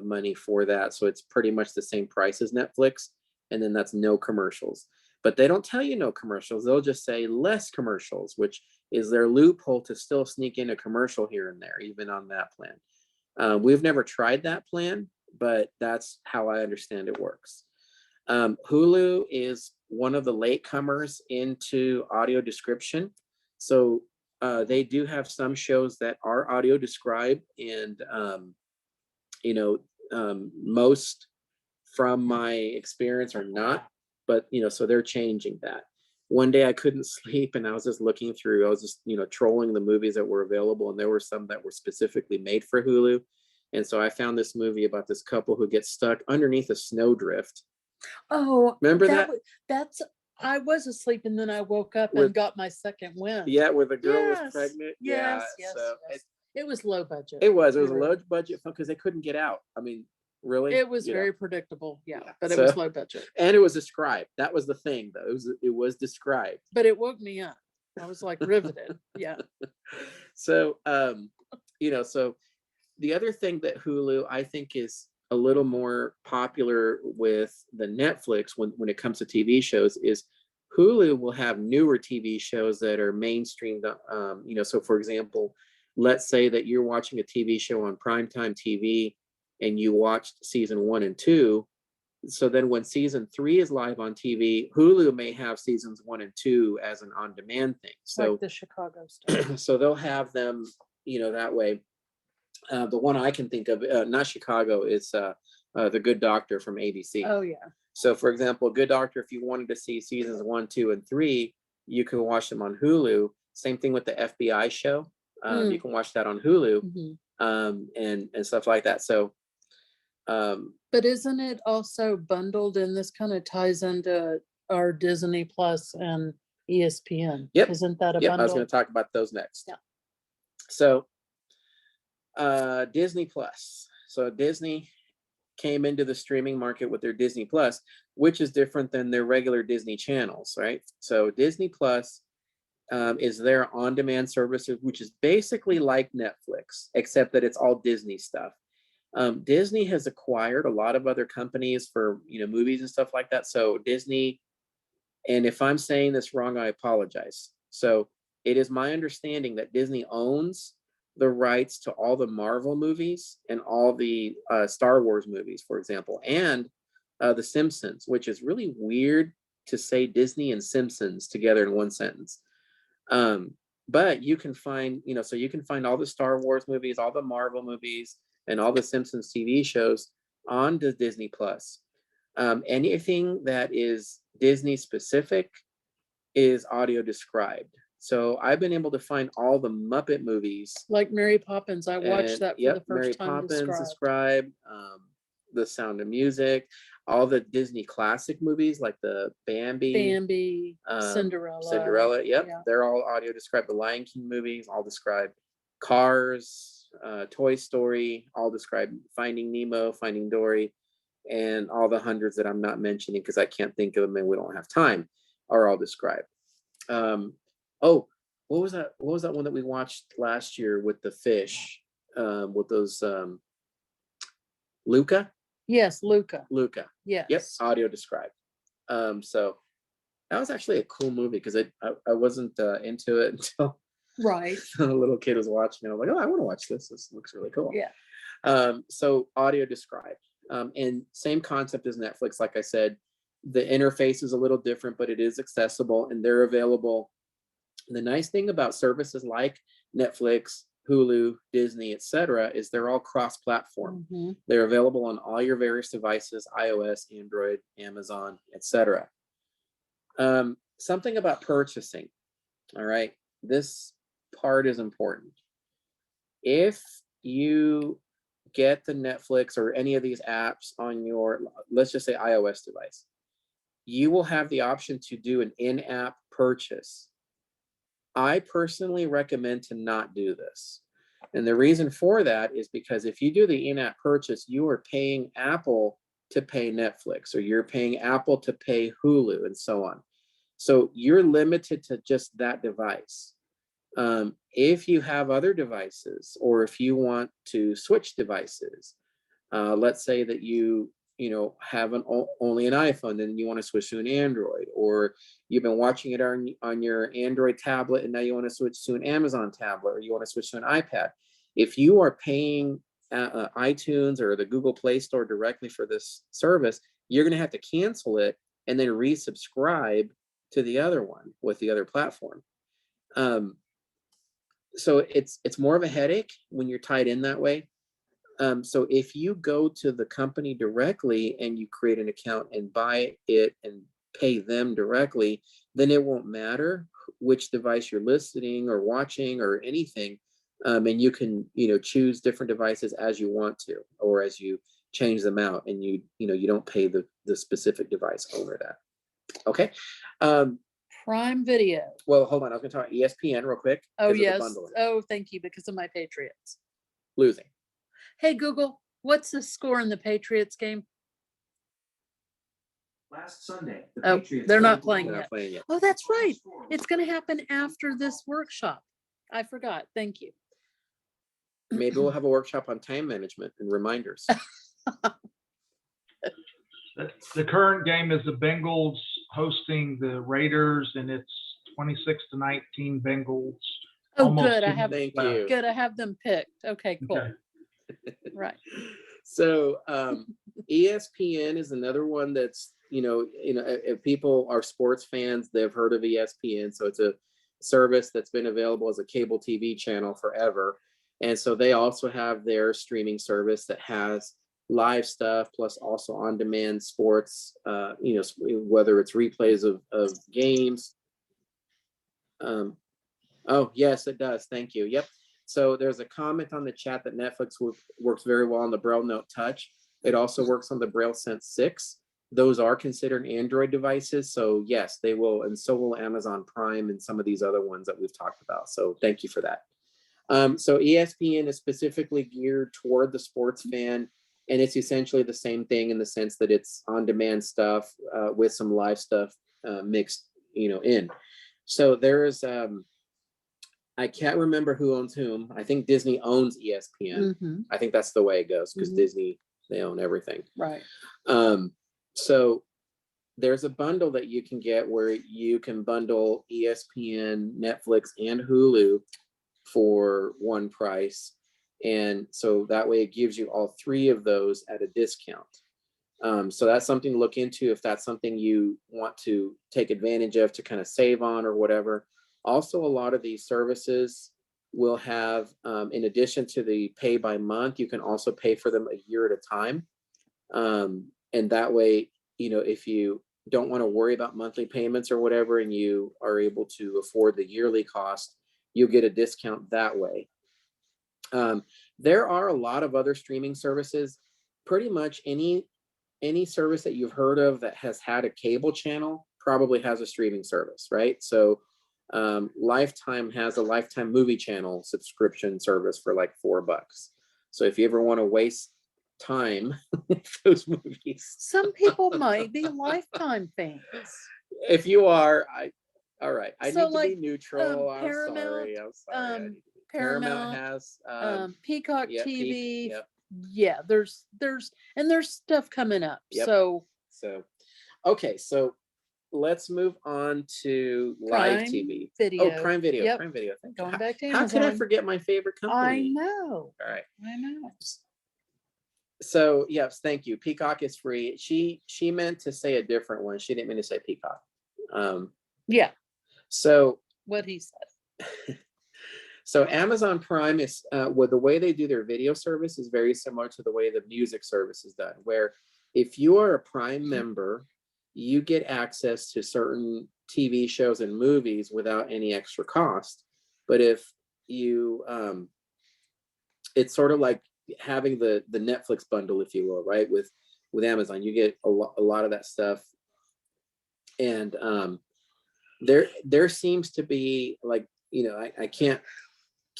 money for that. So it's pretty much the same price as Netflix. And then that's no commercials. But they don't tell you no commercials. They'll just say less commercials, which is their loophole to still sneak in a commercial here and there, even on that plan. We've never tried that plan, but that's how I understand it works. Hulu is one of the latecomers into audio description. So they do have some shows that are audio described, and most from my experience are not, but so they're changing that. One day I couldn't sleep and I was just looking through, I was just, trolling the movies that were available, and there were some that were specifically made for Hulu. And so I found this movie about this couple who gets stuck underneath a snowdrift. Oh, Remember that? I was asleep and then I woke up With- and got my second wind. Yeah, where the girl was Yes, pregnant. Yes, Yeah, yes, so yes. It was low budget. it was a You're right. low budget film because they couldn't get out. I mean, really? It was very predictable. Yeah, Yeah, but it was so- low budget. And it was described. That was the thing, though. It was described. But it woke me up. I was like riveted. Yeah. So, so the other thing that Hulu, I think, is a little more popular with the Netflix when it comes to TV shows is Hulu will have newer TV shows that are mainstreamed. So for example, let's say that you're watching a TV show on primetime TV and you watched season 1 and 2. So then when season 3 is live on TV, Hulu may have seasons 1 and 2 as an on-demand thing. So Like the Chicago stuff. so they'll have them, that way. The one I can think of, not Chicago, is The Good Doctor from ABC. Oh yeah. So for example, Good Doctor, if you wanted to see seasons 1, 2, and 3, you can watch them on Hulu. Same thing with the FBI show. You can watch that on Hulu, and stuff like that. So but isn't it also bundled, and this kind of ties into our Disney Plus and ESPN? Yep. Isn't that a yep, bundle? I was going to talk about those next. Yeah. So Disney Plus. So Disney came into the streaming market with their Disney Plus, which is different than their regular Disney channels, right? So Disney Plus is their on-demand services, which is basically like Netflix, except that it's all Disney stuff. Disney has acquired a lot of other companies for movies and stuff like that. So Disney, and if I'm saying this wrong, I apologize. So it is my understanding that Disney owns the rights to all the Marvel movies and all the Star Wars movies, for example, and The Simpsons, which is really weird to say Disney and Simpsons together in one sentence. But you can find, so you can find all the Star Wars movies, all the Marvel movies, and all the Simpsons TV shows on the Disney Plus. Anything that is Disney specific is audio described. So I've been able to find all the Muppet movies. Like Mary Poppins, I watched that for the first Mary time. Poppins described, The Sound of Music, all the Disney classic movies like the Bambi, Cinderella. Yep, Yeah. they're all audio described. The Lion King movies, all described. Cars, Toy Story, all described. Finding Nemo, Finding Dory, and all the hundreds that I'm not mentioning because I can't think of them and we don't have time, are all described. What was that? What was that one that we watched last year with the fish? With those Luca? Yes, Luca. Luca. Yes. Yep, audio described. So that was actually a cool movie because I wasn't into it until Right. a little kid was watching it. I was like, oh, I want to watch this. This looks really cool. Yeah. So audio described. And same concept as Netflix. Like I said, the interface is a little different, but it is accessible and they're available. The nice thing about services like Netflix, Hulu, Disney, etc., is they're all cross-platform. They're available on all your various devices: iOS, Android, Amazon, etc. Something about purchasing. All right, this part is important. If you get the Netflix or any of these apps on your, let's just say, iOS device, you will have the option to do an in-app purchase. I personally recommend to not do this. And the reason for that is because if you do the in-app purchase, you are paying Apple to pay Netflix, or you're paying Apple to pay Hulu, and so on. So you're limited to just that device. If you have other devices, or if you want to switch devices, let's say that you have only an iPhone, then you want to switch to an Android, or you've been watching it on your Android tablet and now you want to switch to an Amazon tablet, or you want to switch to an iPad. If you are paying iTunes or the Google Play Store directly for this service, you're going to have to cancel it and then resubscribe to the other one with the other platform. So it's more of a headache when you're tied in that way. So if you go to the company directly and you create an account and buy it and pay them directly, then it won't matter which device you're listening or watching or anything. And you can, choose different devices as you want to, or as you change them out, and you don't pay the specific device owner that. Okay. Prime Video. Well, hold on. I was going to talk about ESPN real quick. Oh, 'cause of the yes. bundling. Oh, thank you, because of my Patriots. Losing. Hey, Google, what's the score in the Patriots game? Last Sunday, the Oh, Patriots they're not played- playing They're yet. not playing yet. Oh, that's right. It's going to happen after this workshop. I forgot. Thank you. Maybe we'll have a workshop on time management and reminders. The current game is the Bengals hosting the Raiders, and it's 26-19 Bengals. Oh, Almost good. I 2 have minutes Thank left. you. good. I have them picked. Okay, cool. Okay. Right. So ESPN is another one that's, if people are sports fans, they've heard of ESPN. So it's a service that's been available as a cable TV channel forever. And so they also have their streaming service that has live stuff, plus also on-demand sports, whether it's replays of games. Oh, yes, it does. Thank you. Yep. So there's a comment on the chat that Netflix works very well on the Braille Note Touch. It also works on the Braille Sense 6. Those are considered Android devices. So yes, they will. And so will Amazon Prime and some of these other ones that we've talked about. So thank you for that. So ESPN is specifically geared toward the sports fan. And it's essentially the same thing in the sense that it's on-demand stuff with some live stuff mixed, in. So there's, I can't remember who owns whom. I think Disney owns ESPN. Mhm. I think that's the way it goes because Mhm. Disney, they own everything. Right. So there's a bundle that you can get where you can bundle ESPN, Netflix, and Hulu for one price. And so that way it gives you all three of those at a discount. So that's something to look into if that's something you want to take advantage of to kind of save on or whatever. Also, a lot of these services will have, in addition to the pay by month, you can also pay for them a year at a time. And that way, if you don't want to worry about monthly payments or whatever, and you are able to afford the yearly cost, you'll get a discount that way. There are a lot of other streaming services. Pretty much any service that you've heard of that has had a cable channel probably has a streaming service, right? So Lifetime has a Lifetime movie channel subscription service for like $4. So if you ever want to waste time with those movies, Some people might be Lifetime fans. if you are, all right. I So, need to like, be neutral. I'm Paramount, sorry. I'm sorry. I need to be- Paramount has Peacock yeah, TV. yep. Yeah, there's stuff coming up. Yep. So Okay, so let's move on to live Prime TV. Video. Oh, Prime Video. Yep. Prime Video. Thank you. Going back to How could I Amazon. forget my favorite I company? know. All right. I know. So yes, thank you. Peacock is free. She meant to say a different one. She didn't mean to say Peacock. Yeah, So what he said. So Amazon Prime is, the way they do their video service is very similar to the way the music service is done, where if you are a Prime member, you get access to certain TV shows and movies without any extra cost. But if you, it's sort of like having the Netflix bundle, if you will, right? With Amazon, you get a lot of that stuff. And there seems to be like, I can't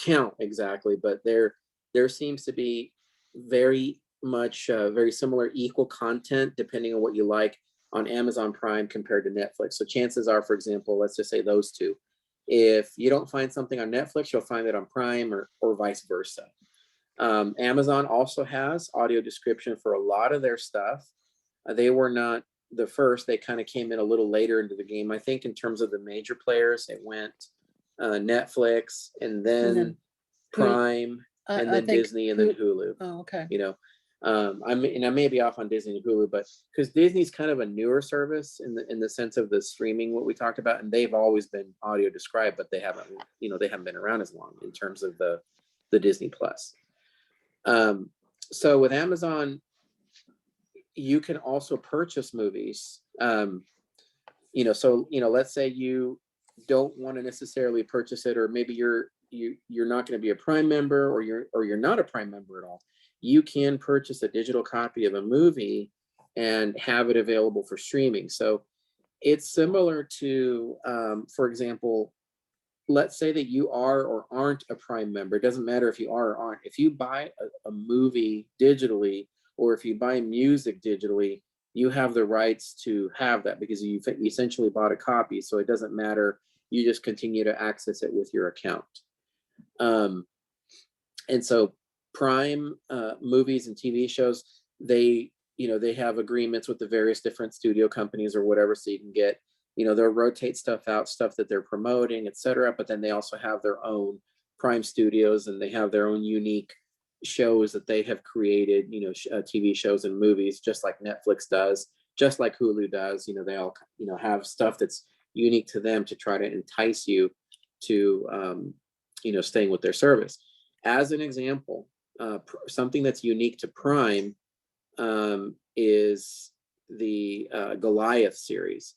count exactly, but there seems to be very much very similar equal content depending on what you like on Amazon Prime compared to Netflix. So chances are, for example, let's just say those two, if you don't find something on Netflix, you'll find it on Prime or vice versa. Amazon also has audio description for a lot of their stuff. They were not the first. They kind of came in a little later into the game. I think in terms of the major players, it went Netflix and then Prime. and I then think Disney, and then Hulu. Oh, okay. You know, I may be off on Disney and Hulu, but because Disney's kind of a newer service in the sense of the streaming, what we talked about, and they've always been audio described, but they haven't been around as long in terms of the Disney Plus. So with Amazon, you can also purchase movies. Let's say you don't want to necessarily purchase it, or maybe you're not going to be a Prime member, or you're not a Prime member at all. You can purchase a digital copy of a movie and have it available for streaming. So it's similar to, for example, let's say that you are or aren't a Prime member. It doesn't matter if you are or aren't. If you buy a movie digitally, or if you buy music digitally, you have the rights to have that because you essentially bought a copy. So it doesn't matter. You just continue to access it with your account. And so Prime movies and TV shows, they have agreements with the various different studio companies or whatever, so you can get, they'll rotate stuff out, stuff that they're promoting, etc. But then they also have their own Prime studios, and they have their own unique shows that they have created, TV shows and movies, just like Netflix does, just like Hulu does. They all, have stuff that's unique to them to try to entice you to, staying with their service. As an example, something that's unique to Prime is the Goliath series.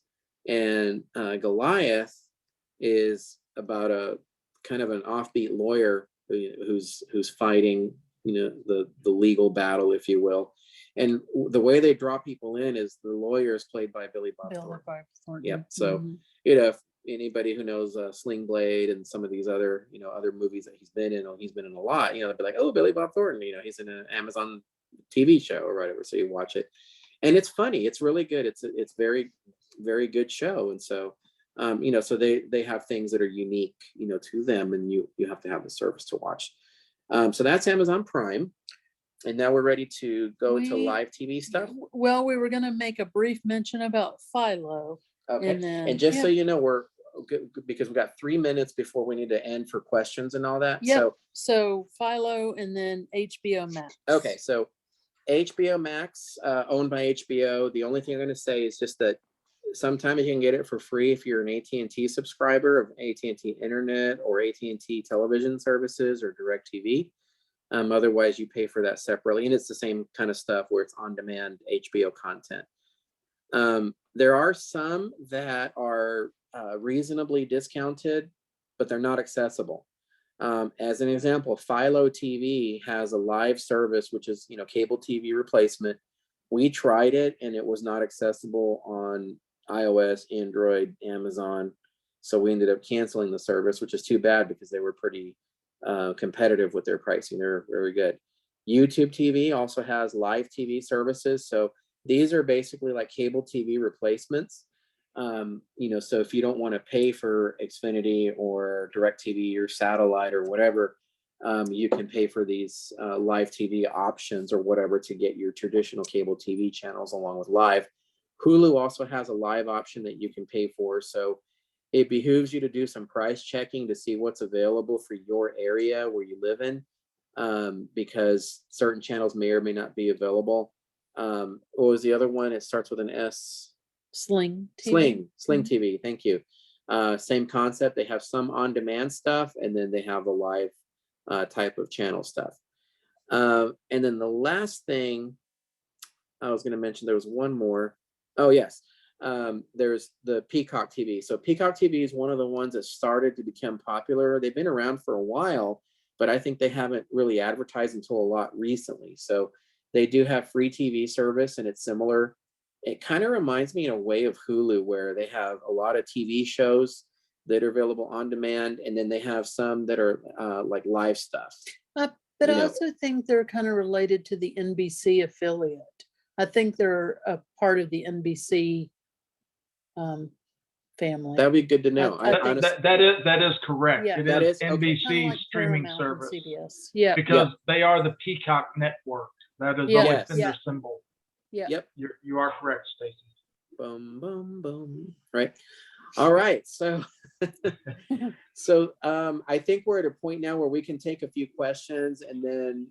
And Goliath is about a kind of an offbeat lawyer who's fighting, the legal battle, if you will. And the way they draw people in is the lawyer is played by Billy Bob Thornton. Yep. So, if anybody who knows Sling Blade and some of these other, other movies that he's been in a lot, they'll be like, oh, Billy Bob Thornton, he's in an Amazon TV show or whatever. So you watch it, and it's funny. It's really good. It's very, very good show. And so, so they have things that are unique, to them, and you have to have the service to watch. So that's Amazon Prime. And now we're ready to go into live TV stuff. Well, we were going to make a brief mention about Philo. Okay. And just so you know, we're good because we got 3 minutes before we need to end for questions and all that. Yeah. So Philo and then HBO Max. Okay. So HBO Max, owned by HBO. The only thing I'm going to say is just that sometimes you can get it for free if you're an AT&T subscriber of AT&T Internet or AT&T television services or DirecTV. Otherwise, you pay for that separately, and it's the same kind of stuff where it's on-demand HBO content. There are some that are reasonably discounted, but they're not accessible. As an example, Philo TV has a live service, which is cable TV replacement. We tried it, and it was not accessible on iOS, Android, Amazon. So we ended up canceling the service, which is too bad because they were pretty competitive with their pricing. They're very good. YouTube TV also has live TV services. So these are basically like cable TV replacements. So if you don't want to pay for Xfinity or DirecTV or satellite or whatever, you can pay for these live TV options or whatever to get your traditional cable TV channels along with live. Hulu also has a live option that you can pay for. So it behooves you to do some price checking to see what's available for your area where you live in, because certain channels may or may not be available. What was the other one? It starts with an S. Sling TV. Sling TV. Thank you. Same concept. They have some on-demand stuff, and then they have a live type of channel stuff. And then the last thing I was going to mention, there was one more. Oh, yes. There's the Peacock TV. So Peacock TV is one of the ones that started to become popular. They've been around for a while, but I think they haven't really advertised until a lot recently. So they do have free TV service, and it's similar. It kind of reminds me in a way of Hulu, where they have a lot of TV shows that are available on demand, and then they have some that are like live stuff. But I also think they're kind of related to the NBC affiliate. I think they're a part of the NBC family. That'd be good to know. That is correct. Yeah. It That is is okay. NBC's Like streaming Paramount service. and CBS. Yeah. Because they are the Peacock network. That has always been their symbol. Yeah. Yep. You are correct, Stacie. Boom, boom, boom. Right. All right, so so I think we're at a point now where we can take a few questions, and then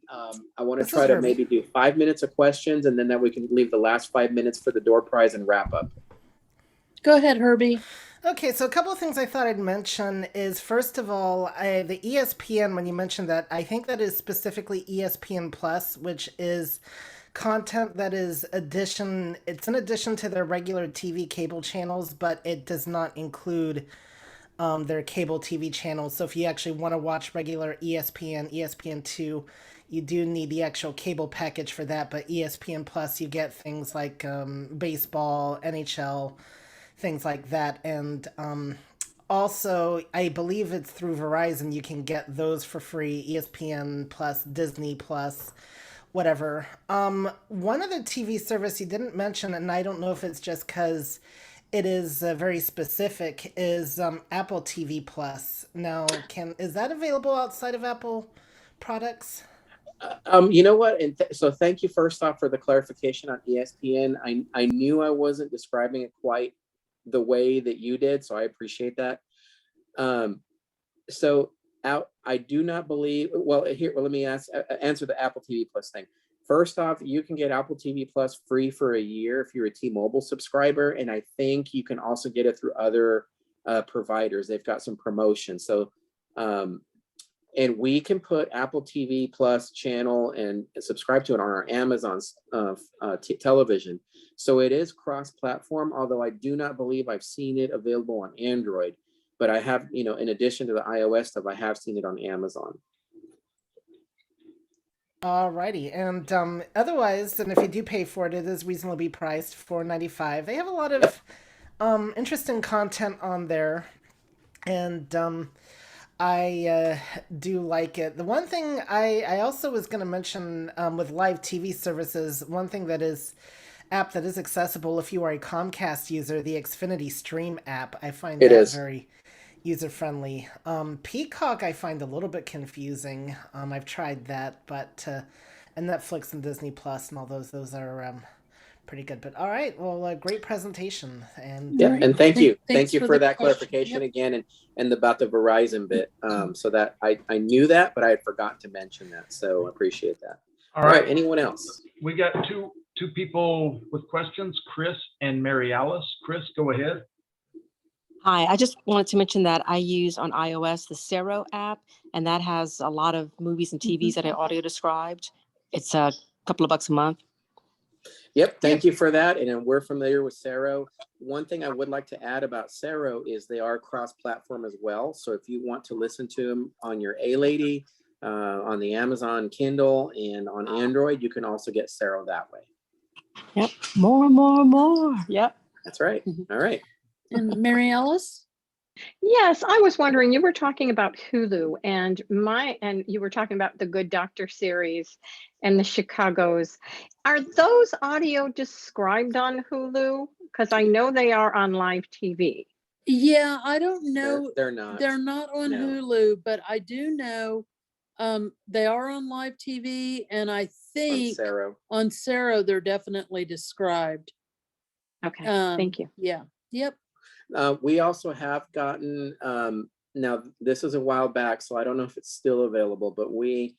I want to This try is to Herbie. maybe do 5 minutes of questions, and then that we can leave the last 5 minutes for the door prize and wrap up. Go ahead, Herbie. Okay, so a couple of things I thought I'd mention is first of all, the ESPN, when you mentioned that, I think that is specifically ESPN Plus, which is content that is it's an addition to their regular TV cable channels, but it does not include their cable TV channels. So if you actually want to watch regular ESPN, ESPN2, you do need the actual cable package for that, but ESPN Plus, you get things like baseball, NHL, things like that. And also, I believe it's through Verizon, you can get those for free, ESPN Plus, Disney Plus, whatever. One other TV service you didn't mention, and I don't know if it's just because it is very specific, is Apple TV Plus. Now, is that available outside of Apple products? You know what? And so thank you first off for the clarification on ESPN. I knew I wasn't describing it quite the way that you did, so I appreciate that. So I do not believe. Well, let me answer the Apple TV Plus thing. First off, you can get Apple TV Plus free for a year if you're a T-Mobile subscriber, and I think you can also get it through other providers. They've got some promotions. So, and we can put Apple TV Plus channel and subscribe to it on our Amazon television. So it is cross-platform, although I do not believe I've seen it available on Android. But I have, in addition to the iOS stuff, I have seen it on Amazon. Alrighty, and otherwise, and if you do pay for it, it is reasonably priced, $4.95. They have a lot of interesting content on there, and I do like it. The one thing I also was going to mention with live TV services, one thing that is app that is accessible if you are a Comcast user, the Xfinity Stream app. I find that very user-friendly. Peacock I find a little bit confusing. I've tried that, but and Netflix and Disney Plus and all those are pretty good. But all right, well, great presentation. And yeah, and thank you for that question. clarification again, and about the Verizon bit. So that I knew that, but I had forgotten to mention that. So I appreciate that. All right, anyone else? We got two people with questions, Chris and Mary Alice. Chris, go ahead. Hi, I just wanted to mention that I use on iOS the Sero app, and that has a lot of movies and TVs that I audio described. It's a couple of bucks a month. Yep, thank you for that. And we're familiar with Sero. One thing I would like to add about Sero is they are cross-platform as well. So if you want to listen to them on your A-Lady, on the Amazon Kindle, and on Android, you can also get Sero that way. Yep, more. Yep. That's right. All right. And Mary Alice? Yes, I was wondering, you were talking about Hulu and you were talking about the Good Doctor series and the Chicagos. Are those audio described on Hulu? Because I know they are on live TV. Yeah, I don't know. They're not. They're not on Hulu, but I do know they are on live TV, and I think on Sero they're definitely described. Okay, thank you. Yeah. Yep. We also have gotten, now this is a while back, so I don't know if it's still available, but we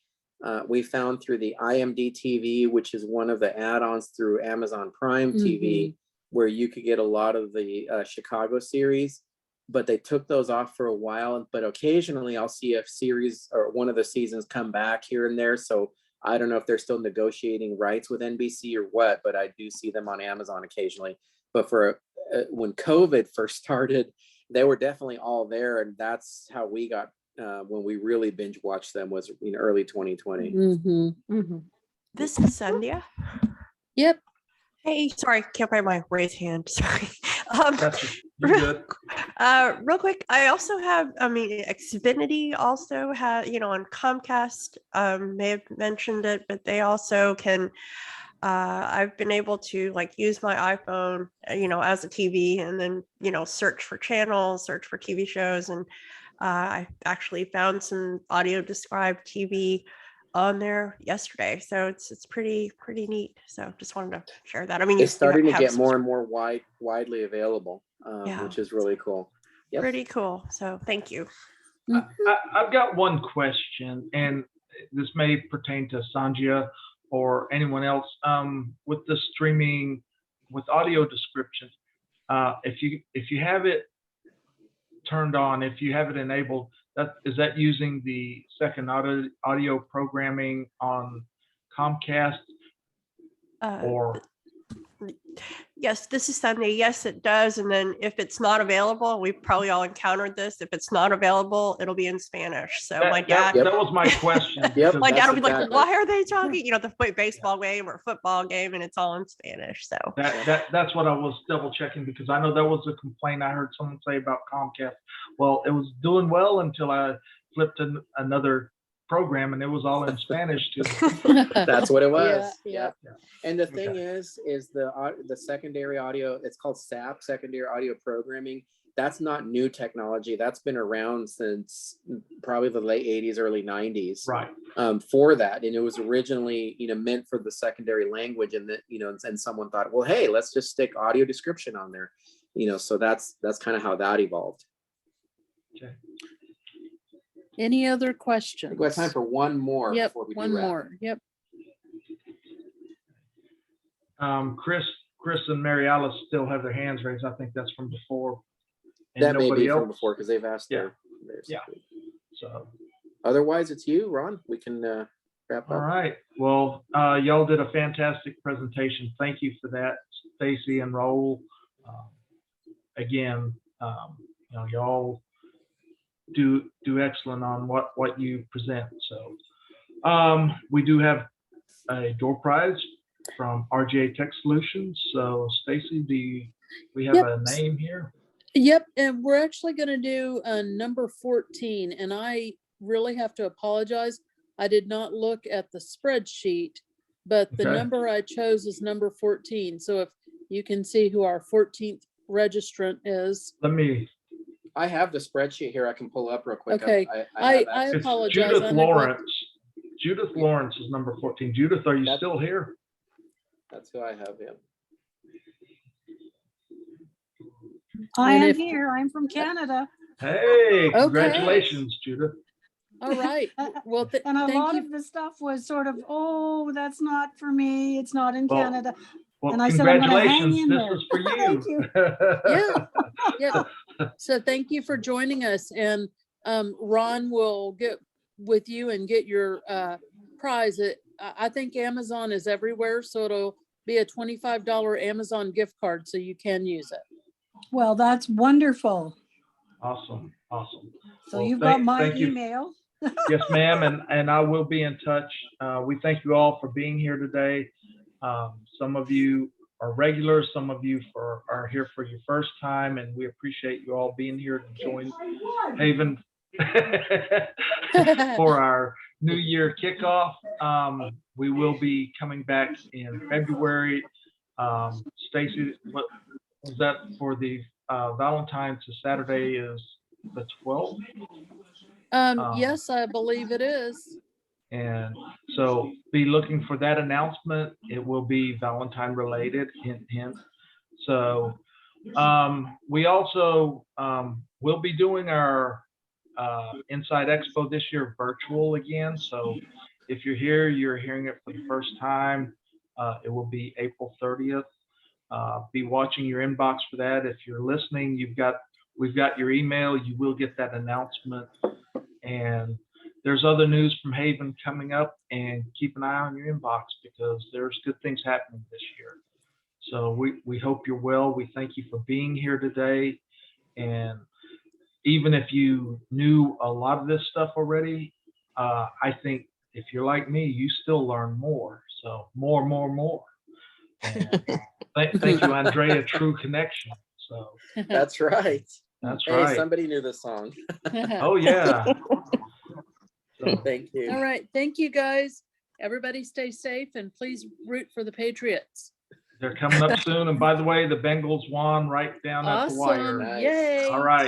found through the IMD TV, which is one of the add-ons through Amazon Prime TV, where you could get a lot of the Chicago series, but they took those off for a while. But occasionally I'll see a series or one of the seasons come back here and there. So I don't know if they're still negotiating rights with NBC or what, but I do see them on Amazon occasionally. But for when COVID first started, they were definitely all there, and that's how we got when we really binge watched them was in early 2020. This is Sandia. Yep. Hey, sorry, can't find my raised hand. Sorry. You're good. Real quick, I also have, Xfinity also has, on Comcast, may have mentioned it, but they also can. I've been able to use my iPhone, as a TV, and then, search for channels, search for TV shows. And I actually found some audio described TV on there yesterday. So it's pretty neat. So just wanted to share that. I mean, It's starting to get some- more and more widely available, Yeah. which is really cool. Yep. Pretty cool. So thank you. I've got one question, and this may pertain to Sanjia or anyone else. With the streaming, with audio descriptions, if you have it turned on, if you have it enabled, is that using the second audio programming on Comcast, or? Yes, this is Sunday. Yes, it does. And then if it's not available, we probably all encountered this. If it's not available, it'll be in Spanish. So my dad, that was my question. my dad will be exactly. like, "Why are they talking? You know, the baseball game or football game, and it's all in Spanish." So That's what I was double checking, because I know that was a complaint I heard someone say about Comcast. Well, it was doing well until I flipped another program and it was all in Spanish too. That's what it was. Yeah. Yep. And the thing is the secondary audio, it's called SAP, secondary audio programming. That's not new technology. That's been around since probably the late 80s, early 90s. Right. For that. And it was originally, meant for the secondary language, and that, and someone thought, well, hey, let's just stick audio description on there. So that's kind of how that evolved. Okay. Any other I questions? think we have time for one more. Yep, Before we one do wrap. more. Yep. Chris and Mary Alice still have their hands raised. I think that's from before. And That may nobody be from else? before because they've asked theirs. Yeah. So Otherwise, it's you, Ron. We can wrap up. all right. Well, y'all did a fantastic presentation. Thank you for that, Stacie and Raul. Again, y'all do excellent on what you present. So we do have a door prize from RGA Tech Solutions. So Stacie, we have a name here? Yep, and we're actually going to do number 14, and I really have to apologize. I did not look at the spreadsheet, but the Okay. number I chose is number 14. So if you can see who our 14th registrant is. I have the spreadsheet here. I can pull up real quick. Okay, I It's apologize. Judith I Lawrence. Judith Lawrence is number 14. Judith, are you still here? That's who I have. Yeah. I And am if- here. I'm from Canada. Hey, Okay. congratulations, Judith. All right. Well, And a thank lot you. of the stuff was sort of, oh, that's not for me. It's not in Well- Canada. Well, And I said, I'm going to hang congratulations. in This there. is for you. Thank you. Yeah. So thank you for joining us, and Ron will get with you and get your prize. I think Amazon is everywhere, so it'll be a $25 Amazon gift card, so you can use it. Well, that's wonderful. Awesome. So Well, you've got my thank you. email. Yes, ma'am, and I will be in touch. We thank you all for being here today. Some of you are regulars, some of you are here for your first time, and we appreciate you all being here to join HAVIN for our New Year kickoff. We will be coming back in February. Stacie, what was that for the Valentine's? Saturday is the 12th. Yes, I believe it is. And so be looking for that announcement. It will be Valentine related, hint, hint. So we also will be doing our Inside Expo this year virtual again. So if you're here, you're hearing it for the first time. It will be April 30th. Be watching your inbox for that. If you're listening, we've got your email. You will get that announcement. And there's other news from HAVIN coming up, and keep an eye on your inbox because there's good things happening this year. So we hope you're well. We thank you for being here today. And even if you knew a lot of this stuff already, I think if you're like me, you still learn more. So more. And thank you, Andrea, True Connection. So That's right. That's Hey, right. somebody knew the song. Oh yeah. So, Thank you. All right. Thank you, guys. Everybody stay safe, and please root for the Patriots. they're coming up soon. And by the way, the Bengals won right down at the wire. Awesome. Yay. All right.